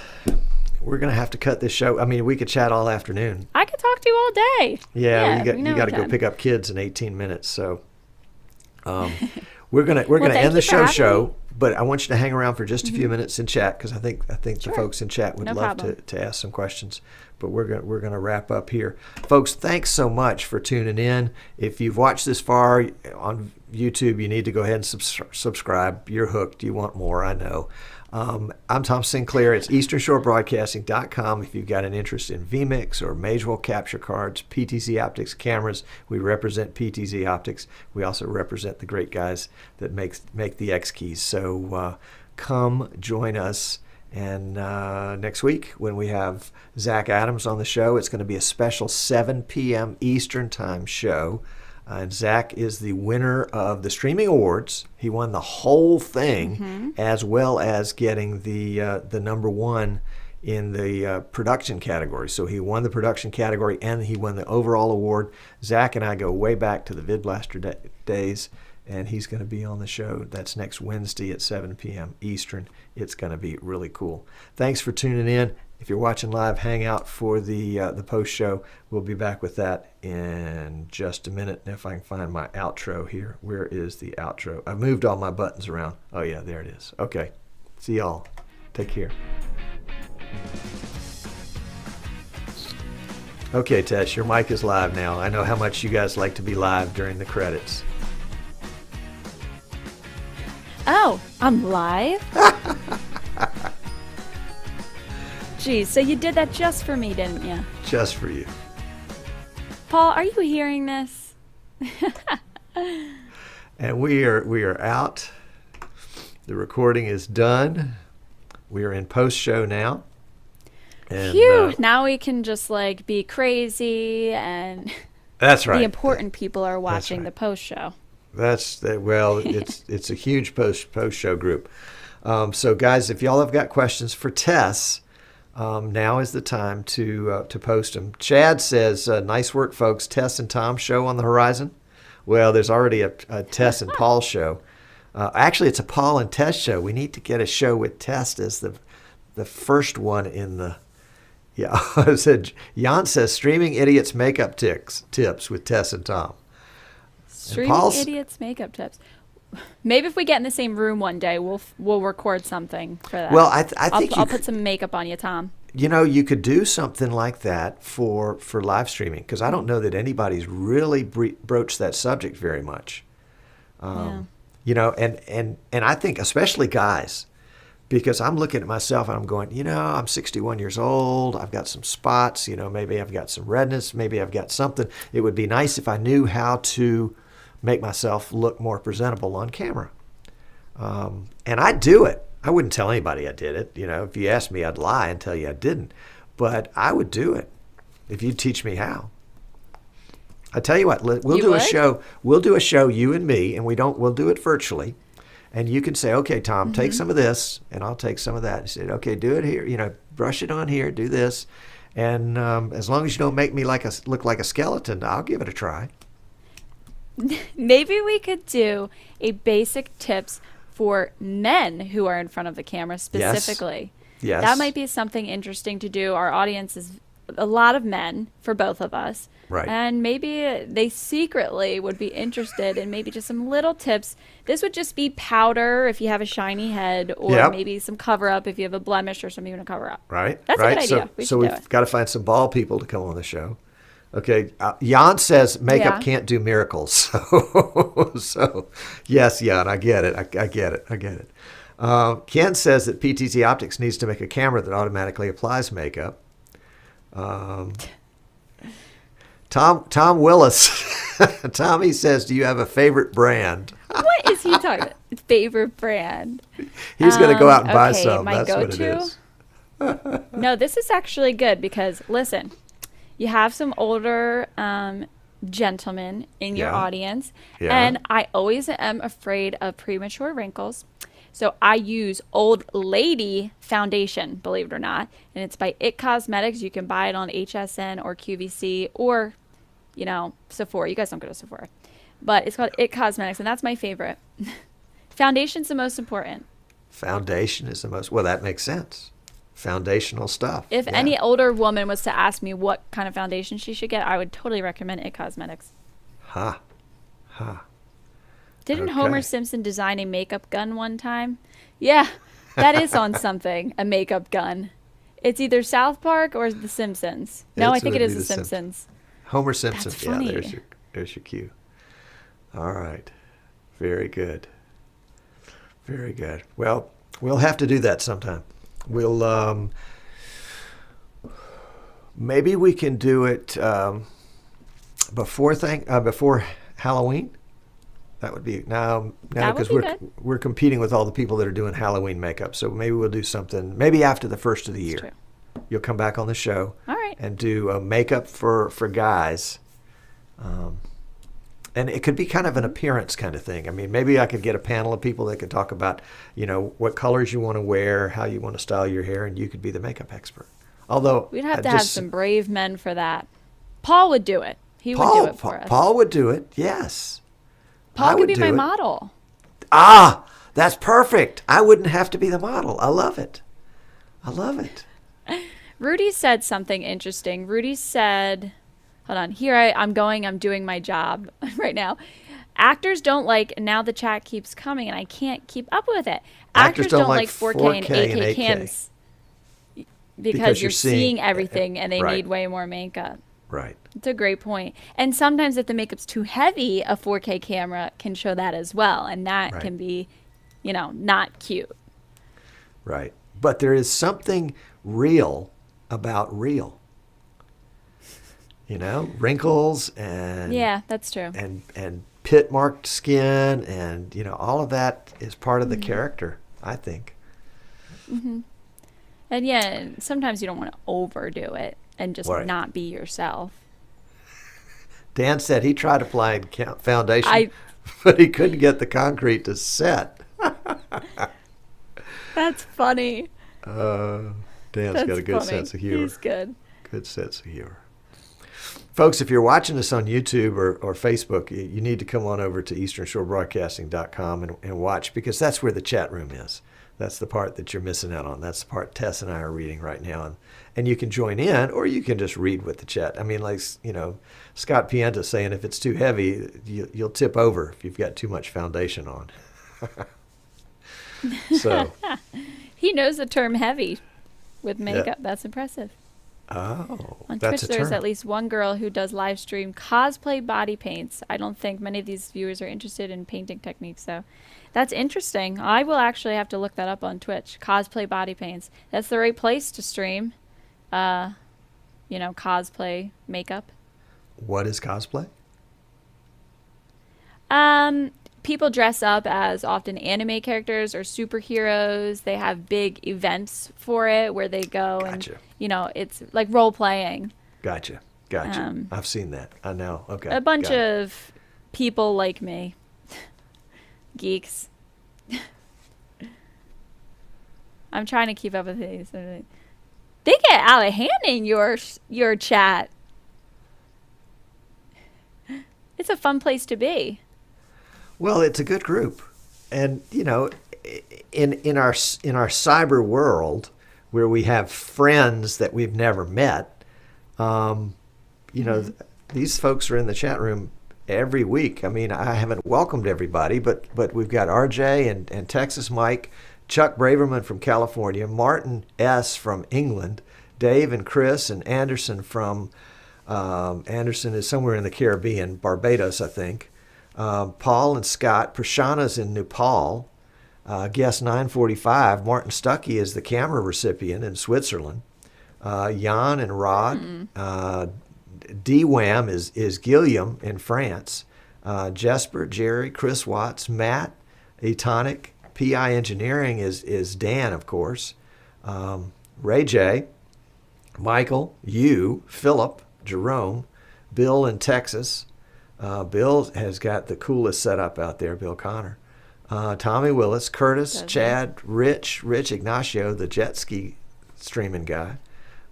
we're going to have to cut this show. I mean, we could chat all afternoon. I could talk to you all day. Yeah, you got to go pick up kids in 18 minutes. So we're gonna end the show, but I want you to hang around for just a few minutes and chat, because I think the folks in chat would love to ask some questions. But we're gonna wrap up here, folks. Thanks so much for tuning in. If you've watched this far on YouTube, you need to go ahead and subscribe. You're hooked. You want more, I know. I'm Tom Sinclair. It's EasternShoreBroadcasting.com. If you've got an interest in vMix or Magewell capture cards, PTZ Optics cameras, we represent PTZ Optics. We also represent the great guys that make the X keys. So come join us. And next week, when we have Zach Adams on the show, it's going to be a special 7 p.m. Eastern Time show. And Zach is the winner of the Streaming Awards. He won the whole thing, as well as getting the number one in the production category. So he won the production category and he won the overall award. Zach and I go way back to the VidBlaster days, and he's going to be on the show. That's next Wednesday at 7 p.m. Eastern. It's going to be really cool. Thanks for tuning in. If you're watching live, hang out for the post show. We'll be back with that in just a minute. And if I can find my outro here. Where is the outro? I've moved all my buttons around. Oh yeah, there it is. Okay. See y'all. Take care. Okay, Tess, your mic is live now. I know how much you guys like to be live during the credits. Oh, I'm live? Geez, so you did that just for me, didn't you? Just for you. Paul, are you hearing this? And we are out. The recording is done. We are in post-show now. And, Phew! Now we can just like be crazy, and that's right. The important people are watching right. the post show. Well, it's a huge post show group. So guys, if y'all have got questions for Tess, now is the time to post them. Chad says, "Nice work, folks. Tess and Tom show on the horizon." Well, there's already a Tess and Paul show. Actually, it's a Paul and Tess show. We need to get a show with Tess as the first one in the. Yeah, I said. Jan says, "Streaming idiots makeup tips with Tess and Tom." Streaming idiots makeup tips. Maybe if we get in the same room one day, we'll record something for that. Well, I think I'll put some makeup on you, Tom. You could do something like that for live streaming, because I don't know that anybody's really broached that subject very much. And I think especially guys, because I'm looking at myself and I'm going, I'm 61 years old. I've got some spots, maybe I've got some redness. Maybe I've got something. It would be nice if I knew how to make myself look more presentable on camera. And I'd do it. I wouldn't tell anybody I did it. If you asked me, I'd lie and tell you I didn't. But I would do it if you'd teach me how. I tell you what, we'll do a show. We'll do a show, you and me, and we'll do it virtually. And you can say, "Okay, Tom, take some of this, and I'll take some of that." And say, "Okay, do it here. Brush it on here. Do this." And as long as you don't make me look like a skeleton, I'll give it a try. Maybe we could do a basic tips for men who are in front of the camera specifically. Yes. That might be something interesting to do. Our audience is a lot of men for both of us. Right. And maybe they secretly would be interested in maybe just some little tips. This would just be powder if you have a shiny head, or maybe some cover up if you have a blemish or something you want to cover up. Right. That's a good idea. So we've got to find some bald people to come on the show. Okay, Jan says makeup can't do miracles. So yes, Jan, I get it. I get it. Ken says that PTZ Optics needs to make a camera that automatically applies makeup. Tom Willis, Tommy says, "Do you have a favorite brand?" What is he talking about? Favorite brand? He's going to go out and buy some. My That's go-to? What it is. No, this is actually good because listen. You have some older gentlemen in your audience, and I always am afraid of premature wrinkles. So I use Old Lady foundation, believe it or not, and it's by IT Cosmetics. You can buy it on HSN or QVC or, Sephora. You guys don't go to Sephora. But it's called IT Cosmetics, and that's my favorite. Foundation's the most important. Foundation is the most, well, that makes sense. Foundational stuff. If any older woman was to ask me what kind of foundation she should get, I would totally recommend IT Cosmetics. Didn't Homer Simpson design a makeup gun one time? Yeah, that is on something, a makeup gun. It's either South Park or The Simpsons. No, I think it is The Simpsons. Homer Simpson. That's funny. Yeah, there's your cue. All right. Very good. Very good. Well, we'll have to do that sometime. We'll maybe we can do it before Halloween. That would be now because we're competing with all the people that are doing Halloween makeup. So maybe we'll do something maybe after the first of the year. True. You'll come back on the show. All right. And do makeup for guys. And it could be kind of an appearance kind of thing. I mean, maybe I could get a panel of people that could talk about, what colors you want to wear, how you want to style your hair, and you could be the makeup expert. Although we'd have to have some brave men for that. Paul would do it. He would do it for us. Paul would do it. Yes. Paul could be my model. Ah, that's perfect. I wouldn't have to be the model. I love it. Rudy said something interesting. Rudy said, hold on, I'm doing my job right now. Actors don't like, now the chat keeps coming and I can't keep up with it. Actors don't like 4K and 8K cams because you're seeing everything and they need way more makeup. Right. It's a great point. And sometimes if the makeup's too heavy, a 4K camera can show that as well. And that can be, not cute. Right. But there is something real about real. Wrinkles and yeah, that's true. And pit marked skin and all of that is part of the character, I think. Mm-hmm. And yeah, sometimes you don't want to overdo it and just Right. not be yourself. Dan said he tried applying foundation, but he couldn't get the concrete to set. That's funny. Dan's That's got a good funny. sense of humor. He's good. Good sense of humor. Folks, if you're watching us on YouTube or Facebook, you need to come on over to easternshorebroadcasting.com and watch, because that's where the chat room is. That's the part that you're missing out on. That's the part Tess and I are reading right now. And you can join in, or you can just read with the chat. I mean, like, Scott Pienta saying if it's too heavy, you'll tip over if you've got too much foundation on. So He knows the term heavy with makeup. Yeah. That's impressive. Oh, On that's Twitch, a there's term. at least one girl who does live stream cosplay body paints. I don't think many of these viewers are interested in painting techniques, so that's interesting. I will actually have to look that up on Twitch. Cosplay body paints. That's the right place to stream. Cosplay makeup. What is cosplay? People dress up as often anime characters or superheroes. They have big events for it where they go Gotcha. and, it's like role playing. Gotcha. I've seen that. I know. Okay. A bunch got it. of people like me, geeks. I'm trying to keep up with these. They get out of hand in your chat. It's a fun place to be. Well, it's a good group, and in our cyber world where we have friends that we've never met, these folks are in the chat room every week. I mean, I haven't welcomed everybody, but we've got RJ and Texas Mike, Chuck Braverman from California, Martin S. from England, Dave and Chris and Anderson from Anderson is somewhere in the Caribbean, Barbados, I think. Paul and Scott, Prashana's in Nepal. Guest 945, Martin Stuckey is the camera recipient in Switzerland. Jan and Rod. DWAM is Guillaume in France. Jesper, Jerry, Chris Watts, Matt, Etonic. PI Engineering is Dan, of course. Ray J, Michael, you, Philip, Jerome, Bill in Texas. Bill has got the coolest setup out there, Bill Connor. Tommy Willis, Curtis, Chad, Rich Ignacio, the jet ski streaming guy.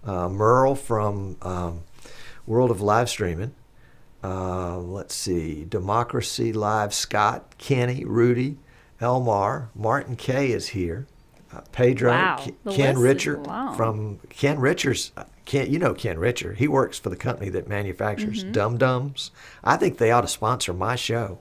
Merle from World of Live Streaming. Let's see, Democracy Live, Scott, Kenny, Rudy, Elmar, Martin K is here. Pedro, Wow, Ken list is Richard long. from Ken Richards. Ken Richard. He works for the company that manufactures Dum Dums. I think they ought to sponsor my show.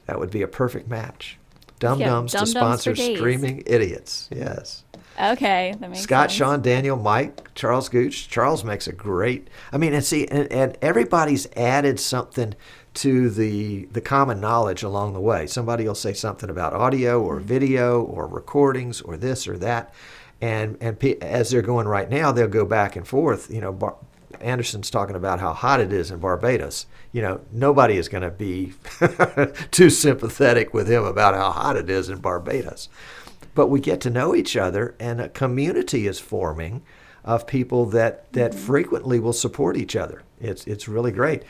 That would be a perfect match. Dum Dums to Dum Dums sponsor for days. Streaming Idiots. Yes. Okay, that makes Scott, sense. Sean, Daniel, Mike, Charles Gooch. Charles makes a great. I mean, and everybody's added something to the common knowledge along the way. Somebody will say something about audio or video or recordings or this or that, and as they're going right now, they'll go back and forth. Anderson's talking about how hot it is in Barbados. Nobody is going to be too sympathetic with him about how hot it is in Barbados. But we get to know each other, and a community is forming of people that frequently will support each other. It's really great.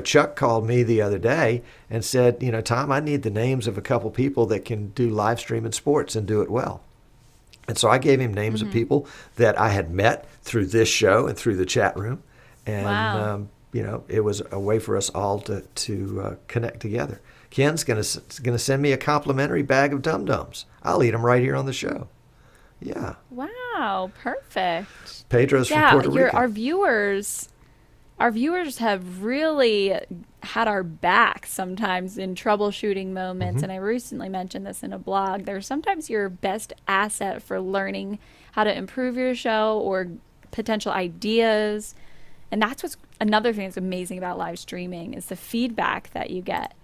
Chuck called me the other day and said, Tom, I need the names of a couple people that can do live streaming sports and do it well. And so I gave him names of people that I had met through this show and through the chat room. And, Wow. it was a way for us all to connect together. Ken's going to send me a complimentary bag of Dum Dums. I'll eat them right here on the show. Yeah. Wow, perfect. Pedro's from Puerto Rico. Our viewers have really had our back sometimes in troubleshooting moments, and I recently mentioned this in a blog. They're sometimes your best asset for learning how to improve your show or potential ideas. And that's what's another thing that's amazing about live streaming is the feedback that you get.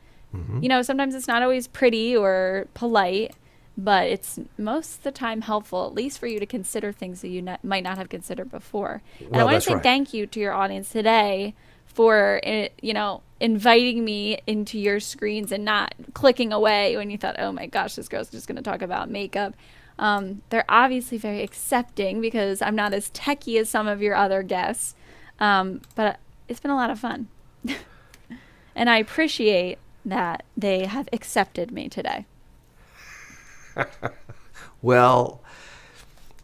Sometimes it's not always pretty or polite, but it's most of the time helpful, at least for you to consider things that you might not have considered before. And I want to that's say right. thank you to your audience today for, inviting me into your screens and not clicking away when you thought, oh my gosh, this girl's just going to talk about makeup. They're obviously very accepting because I'm not as techie as some of your other guests. But it's been a lot of fun. And I appreciate that they have accepted me today. Well,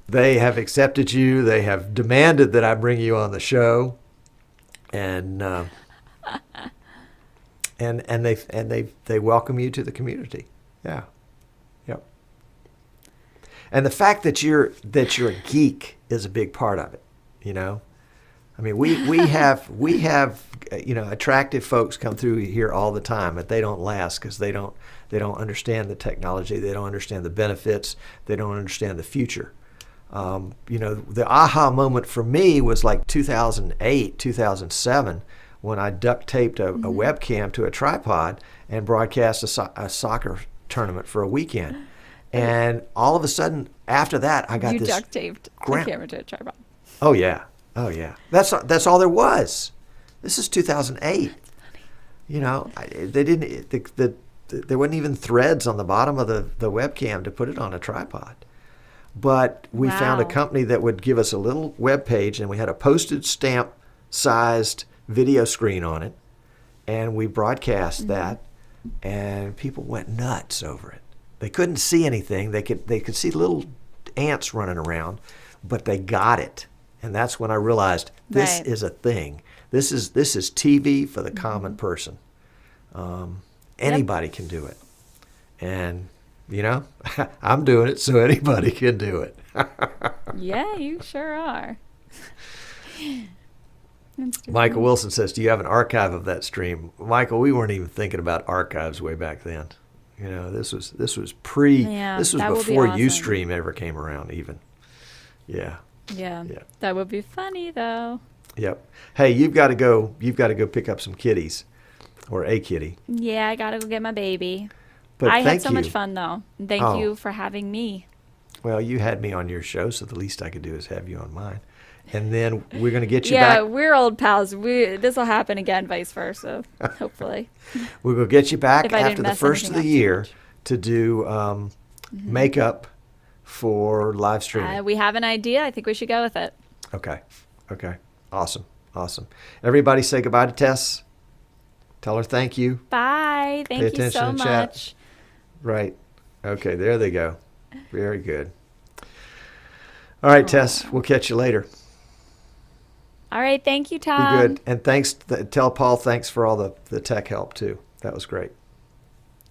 they have accepted you. They have demanded that I bring you on the show, and they welcome you to the community. Yeah, yep. And the fact that you're a geek is a big part of it. You know, I mean, we have attractive folks come through here all the time, but they don't last because they don't understand the technology, they don't understand the benefits, they don't understand the future. The aha moment for me was like 2008, 2007, when I duct taped a webcam to a tripod and broadcast a soccer tournament for a weekend. And all of a sudden, after that, I got you this. You duct taped the camera to a tripod. Oh yeah. That's all there was. This is 2008. You know, they didn't. There wasn't even threads on the bottom of the webcam to put it on a tripod. But we found a company that would give us a little web page, and we had a postage stamp sized video screen on it, and we broadcast that, and people went nuts over it. They couldn't see anything. They could see little ants running around, but they got it. And that's when I realized this is a thing. This is TV for the common person. Anybody can do it. And, I'm doing it, so anybody can do it. Yeah, you sure are. Michael Wilson says, do you have an archive of that stream? Michael, we weren't even thinking about archives way back then. This was this was before Ustream ever came around even. Yeah. Yeah. That would be funny though. Yep. Hey, you've got to go pick up some kitties or a kitty. Yeah, I got to go get my baby. But I had so much fun though. Thank you for having me. Well, you had me on your show, so the least I could do is have you on mine. And then we're going to get you back. Yeah, we're old pals. This will happen again, vice versa, hopefully. We're going to get you back after the first of the year to do makeup for live streaming. We have an idea. I think we should go with it. Okay. Awesome. Everybody say goodbye to Tess. Tell her thank you. Bye. Thank you so much. Chat. Right. Okay, there they go. Very good. All right, Tess, we'll catch you later. All right, thank you, Tom. Be good. And tell Paul thanks for all the tech help, too. That was great.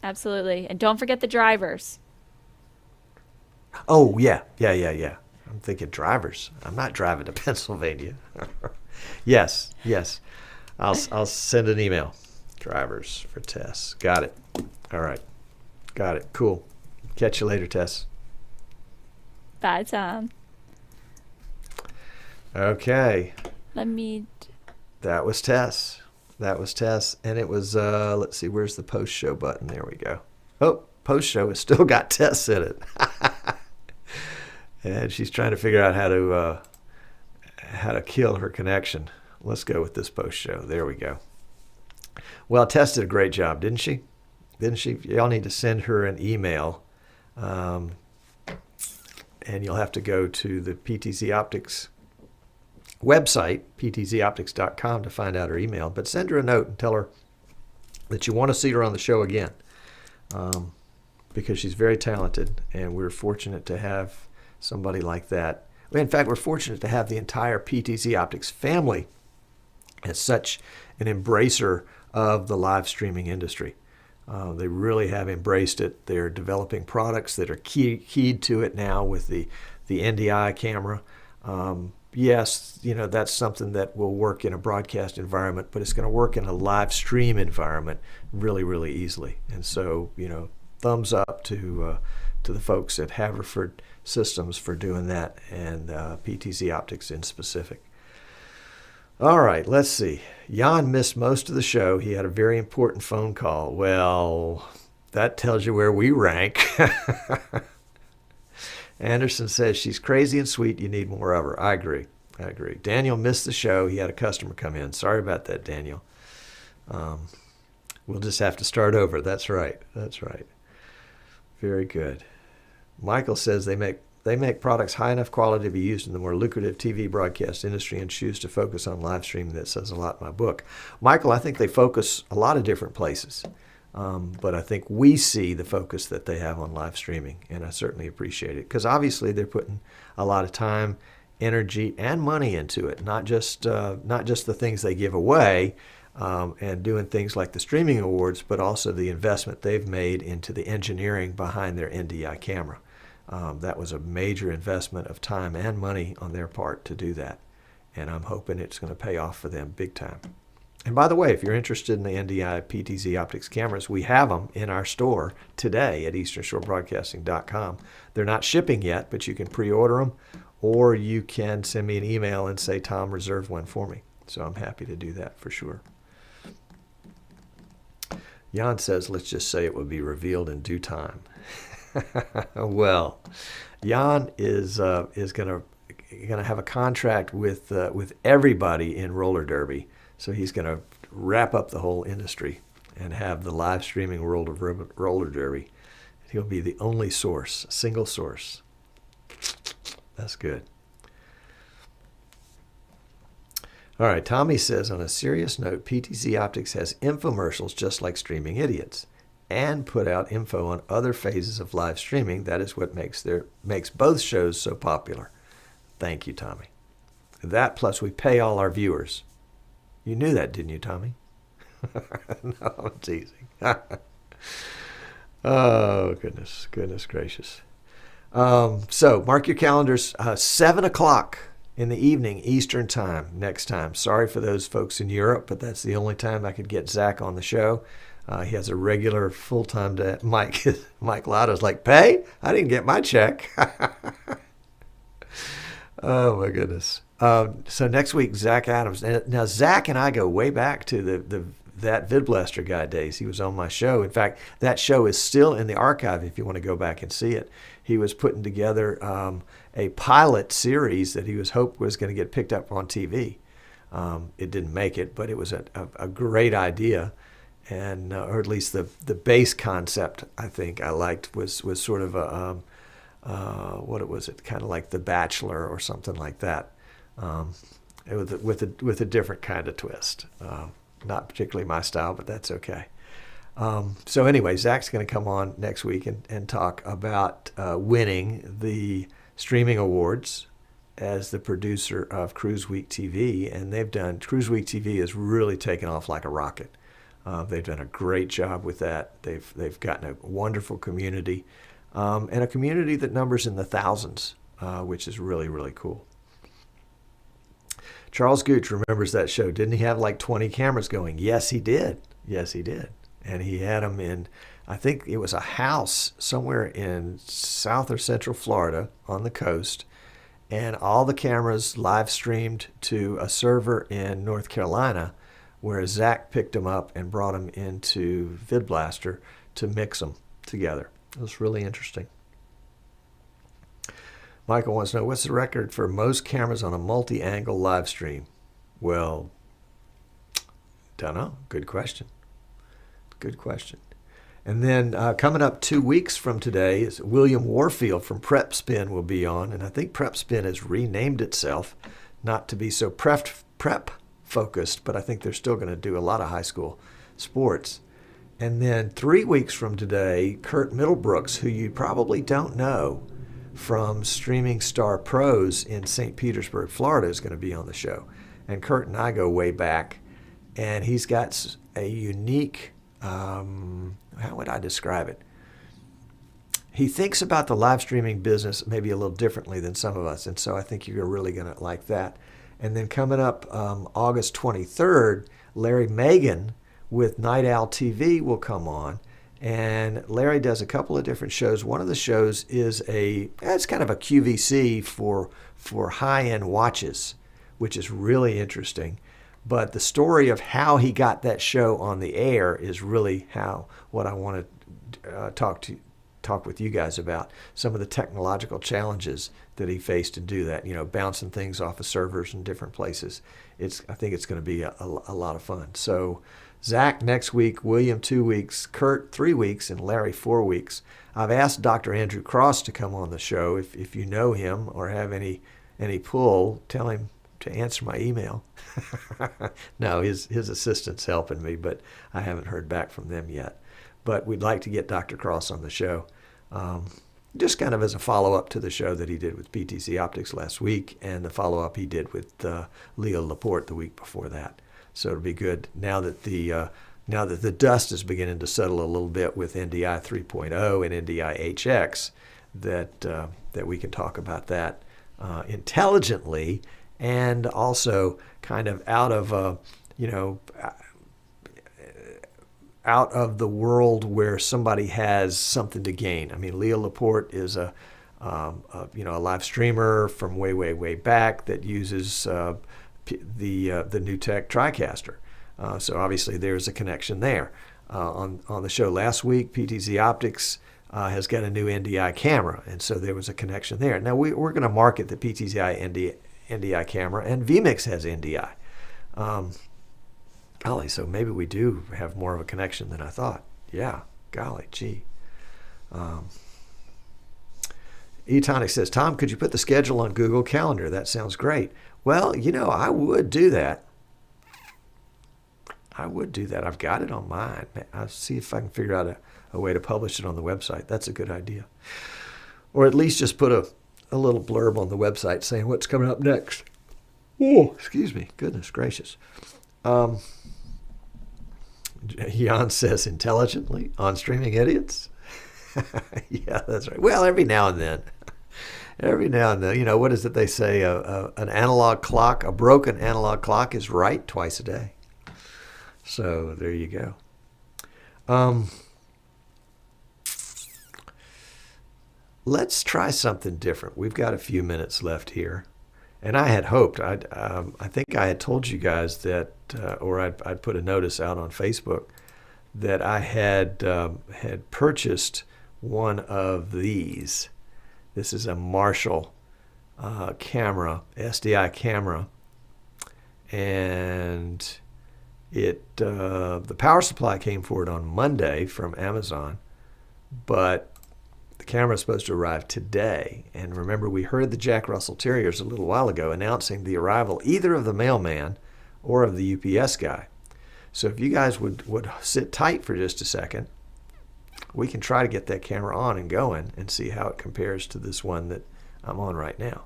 Absolutely. And don't forget the drivers. Oh, yeah. I'm thinking drivers. I'm not driving to Pennsylvania. Yes. I'll send an email. Drivers for Tess. Got it. All right. Got it. Cool. Catch you later, Tess. Bye, Tom. Okay. That was Tess. And it was, let's see, where's the post-show button? There we go. Oh, post-show has still got Tess in it. And she's trying to figure out how to kill her connection. Let's go with this post-show. There we go. Well, Tess did a great job, didn't she? Y'all need to send her an email. And you'll have to go to the PTZ Optics website, ptzoptics.com, to find out her email. But send her a note and tell her that you want to see her on the show again, because she's very talented, and we're fortunate to have somebody like that. In fact, we're fortunate to have the entire PTZ Optics family as such an embracer of the live streaming industry. They really have embraced it. They're developing products that are keyed to it now with the NDI camera. Yes, that's something that will work in a broadcast environment, but it's going to work in a live stream environment really, really easily. And so, thumbs up to the folks at Haverford Systems for doing that, and PTZ Optics in specific. All right, let's see. Jan missed most of the show. He had a very important phone call. Well, that tells you where we rank. Anderson says she's crazy and sweet. You need more of her. I agree. Daniel missed the show. He had a customer come in. Sorry about that, Daniel. We'll just have to start over. That's right. Very good. Michael says they make products high enough quality to be used in the more lucrative TV broadcast industry and choose to focus on live streaming. That says a lot in my book. Michael, I think they focus a lot of different places. But I think we see the focus that they have on live streaming, and I certainly appreciate it because obviously they're putting a lot of time, energy, and money into it. Not just the things they give away and doing things like the streaming awards, but also the investment they've made into the engineering behind their NDI camera. That was a major investment of time and money on their part to do that, and I'm hoping it's going to pay off for them big time. And by the way, if you're interested in the NDI PTZ optics cameras, we have them in our store today at easternshorebroadcasting.com. They're not shipping yet, but you can pre-order them, or you can send me an email and say, Tom, reserve one for me. So I'm happy to do that for sure. Jan says, let's just say it will be revealed in due time. Well, Jan is going to have a contract with everybody in roller derby. So he's going to wrap up the whole industry and have the live streaming world of roller derby. He'll be the only source, single source. That's good. All right, Tommy says, on a serious note, PTZ Optics has infomercials just like Streaming Idiots and put out info on other phases of live streaming. That is what makes both shows so popular. Thank you, Tommy. That plus we pay all our viewers. You knew that, didn't you, Tommy? No, I'm teasing. Oh, goodness gracious. So mark your calendars, 7 o'clock in the evening Eastern time next time. Sorry for those folks in Europe, but that's the only time I could get Zach on the show. He has a regular full-time day. Mike Lotto's like, pay? I didn't get my check. Oh, my goodness. So next week, Zach Adams. Now, Zach and I go way back to that VidBlaster guy days. He was on my show. In fact, that show is still in the archive if you want to go back and see it. He was putting together a pilot series that he hoped was going to get picked up on TV. It didn't make it, but it was a great idea. And or at least the base concept, I think I liked, was sort of a what was it? Kind of like The Bachelor or something like that. With a different kind of twist. Not particularly my style, but that's okay. So anyway, Zach's going to come on next week and talk about winning the streaming awards as the producer of Cruise Week TV. And Cruise Week TV has really taken off like a rocket. They've done a great job with that. They've gotten a wonderful community, and a community that numbers in the thousands, which is really, really cool. Charles Gooch remembers that show. Didn't he have like 20 cameras going? Yes, he did. Yes, he did. And he had them in, I think it was a house somewhere in South or Central Florida on the coast. And all the cameras live streamed to a server in North Carolina, where Zach picked them up and brought them into VidBlaster to mix them together. It was really interesting. Michael wants to know, what's the record for most cameras on a multi-angle live stream? Well, don't know. Good question. Good question. And then coming up 2 weeks from today is William Warfield from Prep Spin will be on. And I think Prep Spin has renamed itself not to be so prep focused, but I think they're still going to do a lot of high school sports. And then 3 weeks from today, Kurt Middlebrooks, who you probably don't know, from Streaming Star Pros in St. Petersburg, Florida, is going to be on the show. And Kurt and I go way back, and he's got a unique, how would I describe it? He thinks about the live streaming business maybe a little differently than some of us, and so I think you're really going to like that. And then coming up August 23rd, Larry Megan with Night Owl TV will come on. And Larry does a couple of different shows. One of the shows is it's kind of a QVC for high-end watches, which is really interesting. But the story of how he got that show on the air is really what I want to talk talk with you guys about some of the technological challenges that he faced to do that. Bouncing things off of servers in different places. I think it's going to be a lot of fun. So Zach next week, William 2 weeks, Kurt 3 weeks, and Larry 4 weeks. I've asked Dr. Andrew Cross to come on the show. If you know him or have any pull, tell him to answer my email. No, his assistant's helping me, but I haven't heard back from them yet. But we'd like to get Dr. Cross on the show, just kind of as a follow-up to the show that he did with PTC Optics last week and the follow-up he did with Leo Laporte the week before that. So it'll be good now that the dust is beginning to settle a little bit with NDI 3.0 and NDI HX, that we can talk about that intelligently, and also kind of out of the world where somebody has something to gain. I mean, Leo Laporte is a live streamer from way back that uses the NewTek TriCaster. So obviously there's a connection there. On the show last week, PTZ Optics has got a new NDI camera, and so there was a connection there. Now we're going to market the PTZI NDI camera, and vMix has NDI. Golly, so maybe we do have more of a connection than I thought. Yeah, golly, gee. E-Tonic says, Tom, could you put the schedule on Google Calendar? That sounds great. Well, I would do that. I've got it on mine. I'll see if I can figure out a way to publish it on the website. That's a good idea. Or at least just put a little blurb on the website saying what's coming up next. Oh, excuse me. Goodness gracious. Jan says intelligently on Streaming Idiots. Yeah, that's right. Well, every now and then, what is it they say? An analog clock, a broken analog clock is right twice a day. So there you go. Let's try something different. We've got a few minutes left here. And I had hoped, I think I had told you guys that, or I'd put a notice out on Facebook that I had purchased one of these. This is a Marshall camera, SDI camera, and the power supply came for it on Monday from Amazon, but the camera is supposed to arrive today. And remember, we heard the Jack Russell Terriers a little while ago announcing the arrival either of the mailman or of the UPS guy. So if you guys would sit tight for just a second, we can try to get that camera on and going and see how it compares to this one that I'm on right now.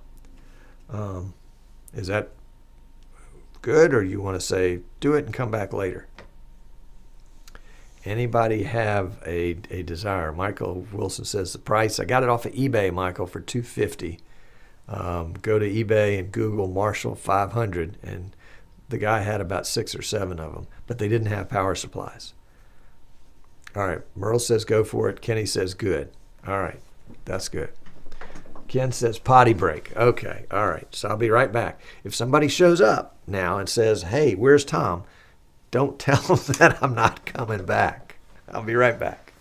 Is that good, or you want to say do it and come back later? Anybody have a desire? Michael Wilson says the price. I got it off of eBay, Michael, for $250. Go to eBay and Google Marshall 500, and the guy had about 6 or 7 of them, but they didn't have power supplies. All right, Merle says go for it. Kenny says good. All right, that's good. Ken says potty break. Okay, all right, so I'll be right back. If somebody shows up now and says, hey, where's Tom? Don't tell them that I'm not coming back. I'll be right back.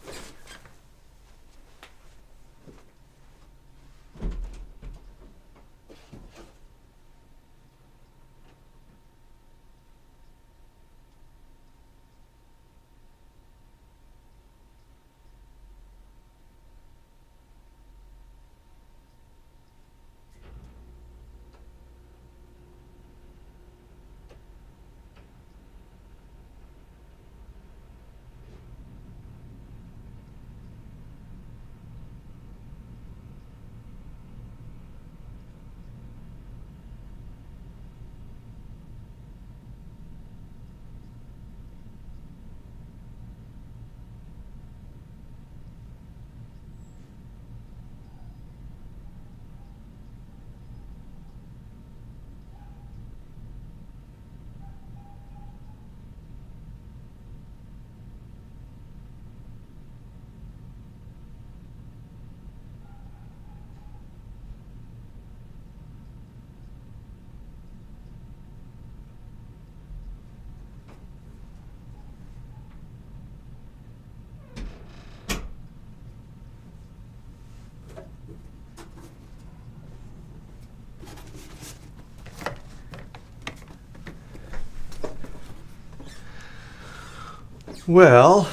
Well,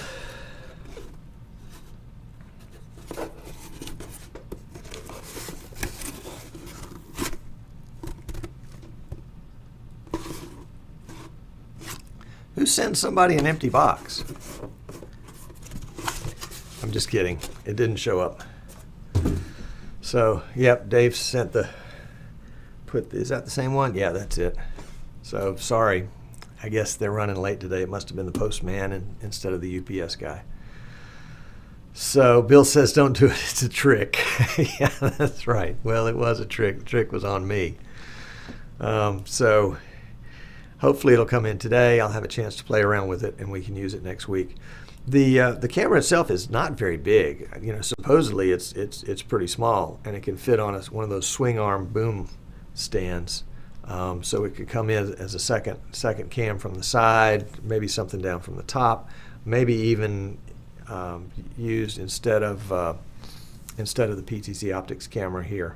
who sends somebody an empty box? I'm just kidding. It didn't show up. So, yep, Dave sent is that the same one? Yeah, that's it. So, sorry. I guess they're running late today. It must have been the postman instead of the UPS guy. So, Bill says, don't do it. It's a trick. Yeah, that's right. Well, it was a trick. The trick was on me. So, hopefully it'll come in today. I'll have a chance to play around with it, and we can use it next week. The camera itself is not very big. You know, supposedly it's pretty small, and it can fit on one of those swing arm boom stands. So it could come in as a second cam from the side, maybe something down from the top, maybe even used instead of the PTZ Optics camera here.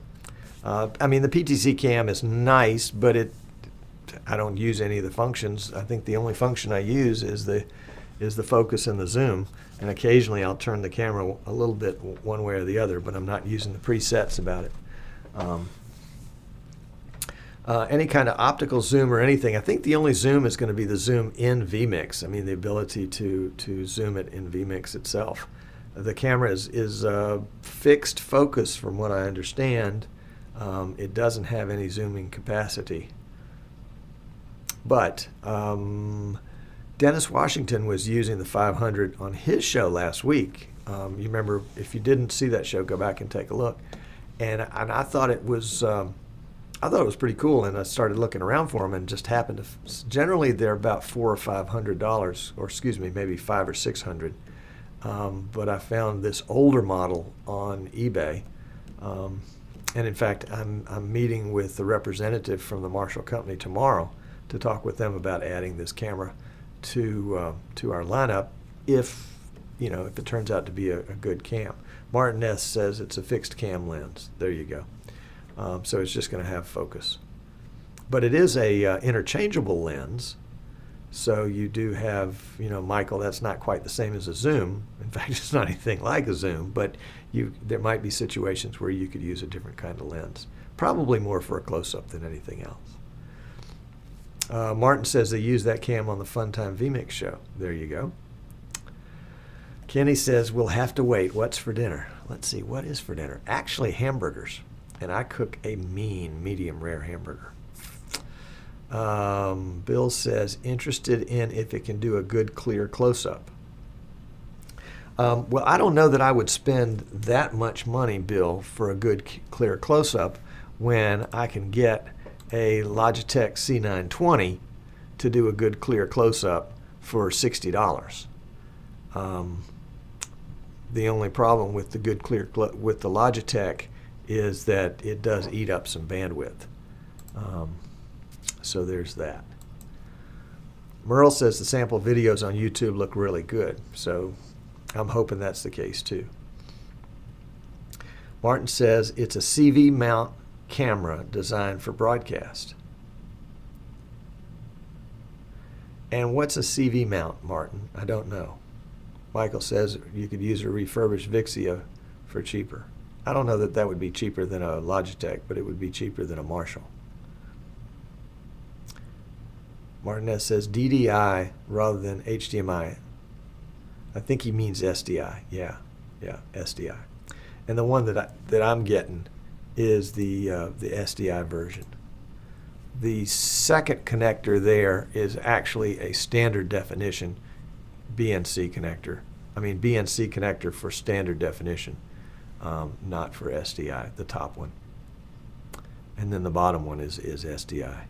I mean, the PTZ cam is nice, but I don't use any of the functions. I think the only function I use is the focus and the zoom, and occasionally I'll turn the camera a little bit one way or the other, but I'm not using the presets about it. Any kind of optical zoom or anything, I think the only zoom is going to be the zoom in vMix. I mean, the ability to zoom it in vMix itself. The camera is fixed focus from what I understand. It doesn't have any zooming capacity. But Dennis Washington was using the 500 on his show last week. You remember, if you didn't see that show, go back and take a look. And I thought it was pretty cool, and I started looking around for them, and just happened to. Generally, they're about $400 or $500, or excuse me, maybe $500 or $600. But I found this older model on eBay, and in fact, I'm meeting with the representative from the Marshall Company tomorrow to talk with them about adding this camera to our lineup if it turns out to be a good cam. Martin S. says it's a fixed cam lens. There you go. So it's just going to have focus. But it is a interchangeable lens. So you do have, Michael, that's not quite the same as a zoom. In fact, it's not anything like a zoom, but there might be situations where you could use a different kind of lens. Probably more for a close-up than anything else. Martin says they use that cam on the Funtime vMix show. There you go. Kenny says, we'll have to wait. What's for dinner? Let's see, what is for dinner? Actually, hamburgers. And I cook a mean, medium rare hamburger. Bill says, interested in if it can do a good, clear close-up. Well, I don't know that I would spend that much money, Bill, for a good, clear close-up when I can get a Logitech C920 to do a good, clear close-up for $60. The only problem with the good, clear with the Logitech is that it does eat up some bandwidth. So there's that. Merle says the sample videos on YouTube look really good, so I'm hoping that's the case too. Martin says it's a CV mount camera designed for broadcast. And what's a CV mount, Martin? I don't know. Michael says you could use a refurbished Vixia for cheaper. I don't know that that would be cheaper than a Logitech, but it would be cheaper than a Marshall. Martinez says DDI rather than HDMI. I think he means SDI. Yeah, SDI. And the one that I'm getting is the SDI version. The second connector there is actually a standard definition BNC connector. I mean BNC connector for standard definition, not for SDI, the top one. And then the bottom one is SDI.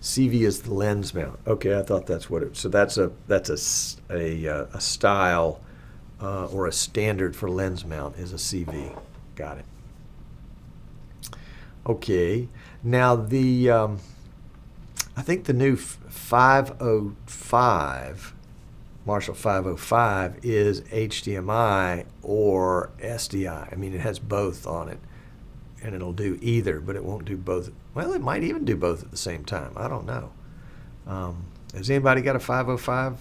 CV is the lens mount. Okay, I thought that's what it. So that's a style or a standard for lens mount is a CV. Got it. Okay, now the I think the new 505 Marshall 505 is HDMI or SDI. I mean, it has both on it, and it'll do either, but it won't do both. Well, it might even do both at the same time. I don't know. Has anybody got a 505?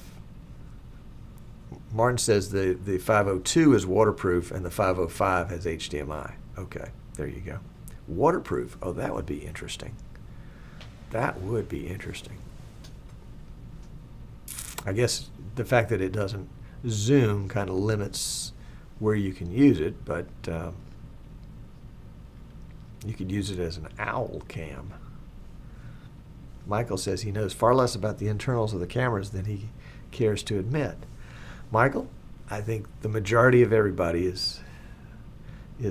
Martin says the 502 is waterproof and the 505 has HDMI. Okay, there you go. Waterproof. Oh, that would be interesting. That would be interesting. I guess the fact that it doesn't zoom kind of limits where you can use it, but you could use it as an owl cam. Michael says he knows far less about the internals of the cameras than he cares to admit. Michael, I think the majority of everybody is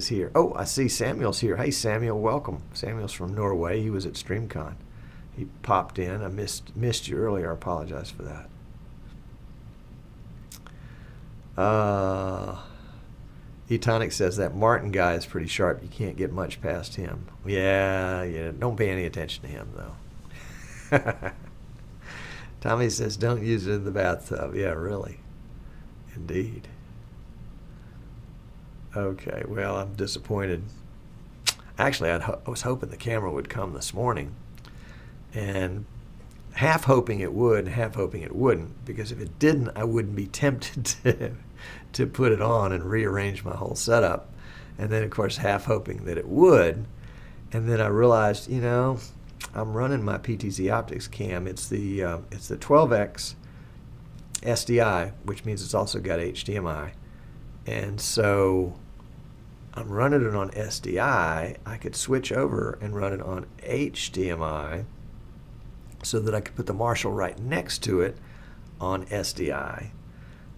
here. Oh, I see Samuel's here. Hey, Samuel, welcome. Samuel's from Norway. He was at StreamCon. He popped in. I missed you earlier. I apologize for that. Etonic says that Martin guy is pretty sharp. You can't get much past him. Yeah. Don't pay any attention to him, though. Tommy says don't use it in the bathtub. Yeah, really. Indeed. Okay, well, I'm disappointed. Actually, I was hoping the camera would come this morning, and half hoping it would, half hoping it wouldn't, because if it didn't, I wouldn't be tempted to put it on and rearrange my whole setup. And then, of course, half hoping that it would, and then I realized, I'm running my PTZ Optics cam. It's the 12X SDI, which means it's also got HDMI. And so I'm running it on SDI. I could switch over and run it on HDMI so that I could put the Marshall right next to it on SDI.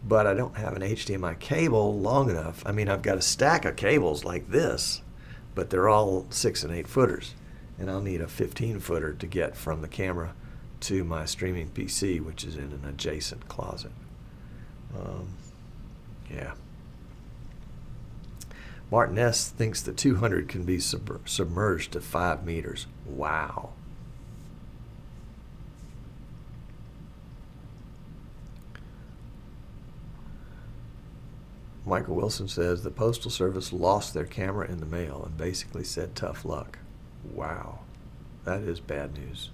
But I don't have an HDMI cable long enough. I mean, I've got a stack of cables like this, but they're all 6 and 8 footers. And I'll need a 15 footer to get from the camera to my streaming PC, which is in an adjacent closet. Yeah. Martin S. thinks the 200 can be submerged to 5 meters. Wow. Michael Wilson says the Postal Service lost their camera in the mail and basically said tough luck. Wow. That is bad news.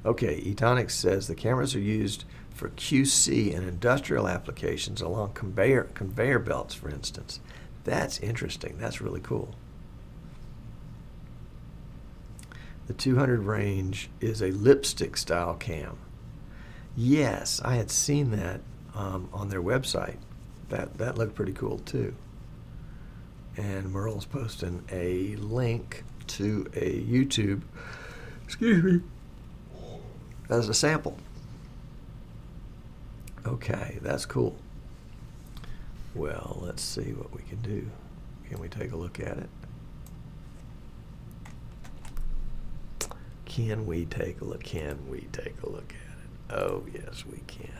Okay, Etonics says the cameras are used for QC and industrial applications along conveyor belts, for instance. That's interesting. That's really cool. The 200 range is a lipstick style cam. Yes, I had seen that on their website. That looked pretty cool too. And Merle's posting a link to a YouTube, excuse me, as a sample. Okay, that's cool. Well, let's see what we can do. Can we take a look at it? Can we take a look? Can we take a look at it? Oh, yes, we can.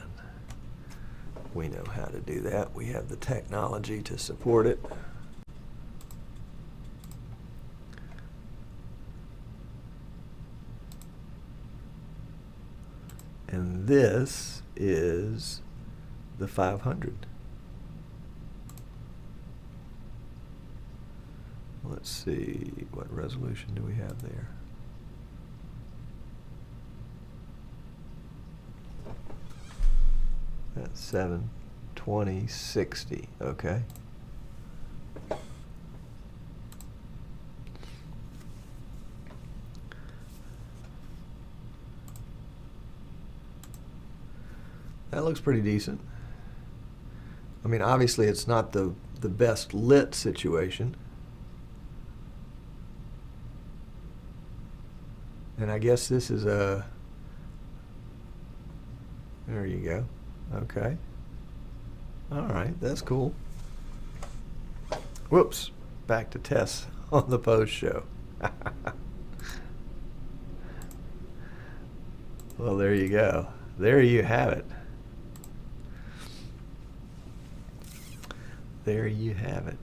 We know how to do that. We have the technology to support it. And this is the 500. Let's see, what resolution do we have there? That's 720/60, okay. That looks pretty decent. I mean, obviously it's not the best lit situation. And I guess this is a, there you go. Okay. All right, that's cool. Whoops, back to Tess on the post show. Well, there you go. There you have it. There you have it.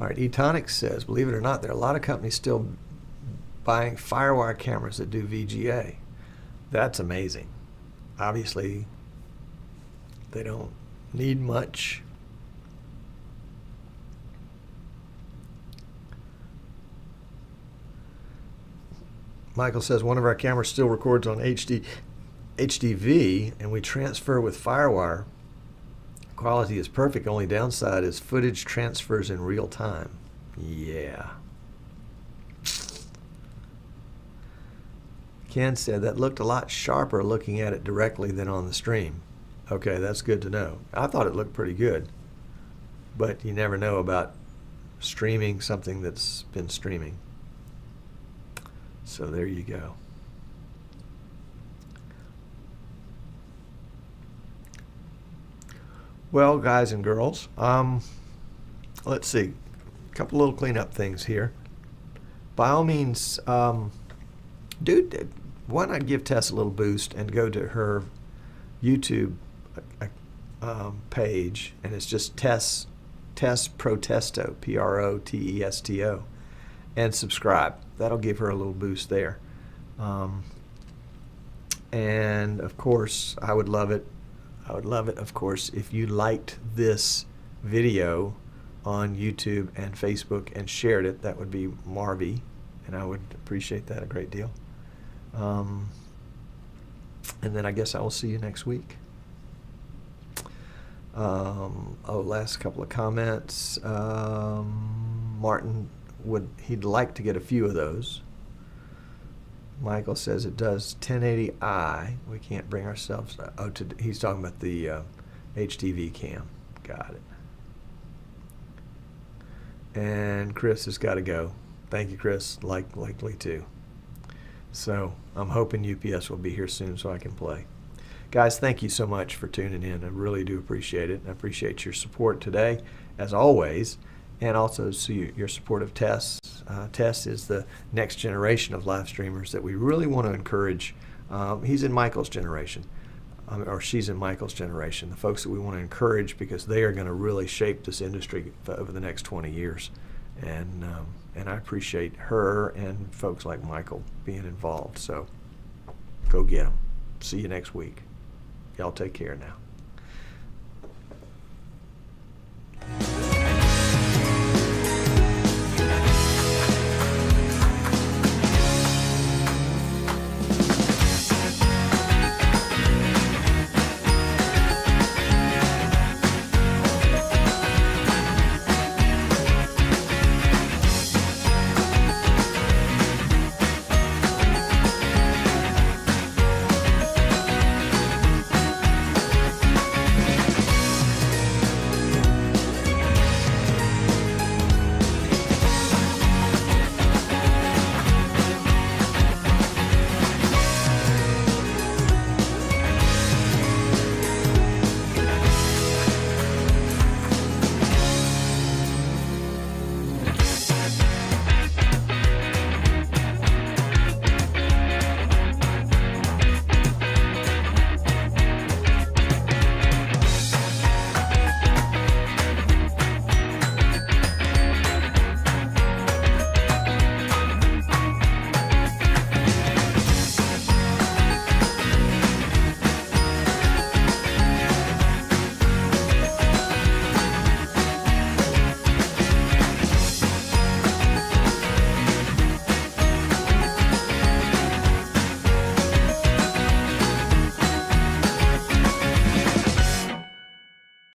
All right, Etonics says, believe it or not, there are a lot of companies still buying Firewire cameras that do VGA. That's amazing. Obviously, they don't need much Michael says one of our cameras still records on HDV, and we transfer with FireWire. Quality is perfect. Only downside is footage transfers in real time. Yeah. Ken said that looked a lot sharper looking at it directly than on the stream. Okay, that's good to know. I thought it looked pretty good, but you never know about streaming something that's been streaming. So there you go. Well, guys and girls, let's see. A couple little cleanup things here. By all means, dude, why not give Tess a little boost and go to her YouTube page, and it's just Tess Protesto, Protesto, and subscribe. That'll give her a little boost there. And of course, I would love it, of course, if you liked this video on YouTube and Facebook and shared it. That would be Marvy, and I would appreciate that a great deal. And then I guess I will see you next week. Last couple of comments. Martin he'd like to get a few of those. Michael says it does 1080i. We can't bring ourselves. He's talking about the HDV cam. Got it. And Chris has got to go. Thank you, Chris. Likely too. So I'm hoping UPS will be here soon so I can play. Guys, thank you so much for tuning in. I really do appreciate it. I appreciate your support today, as always, and also your support of Tess. Tess is the next generation of live streamers that we really want to encourage. He's in Michael's generation, or she's in Michael's generation, the folks that we want to encourage, because they are going to really shape this industry over the next 20 years. And I appreciate her and folks like Michael being involved. So go get them. See you next week. Y'all take care now.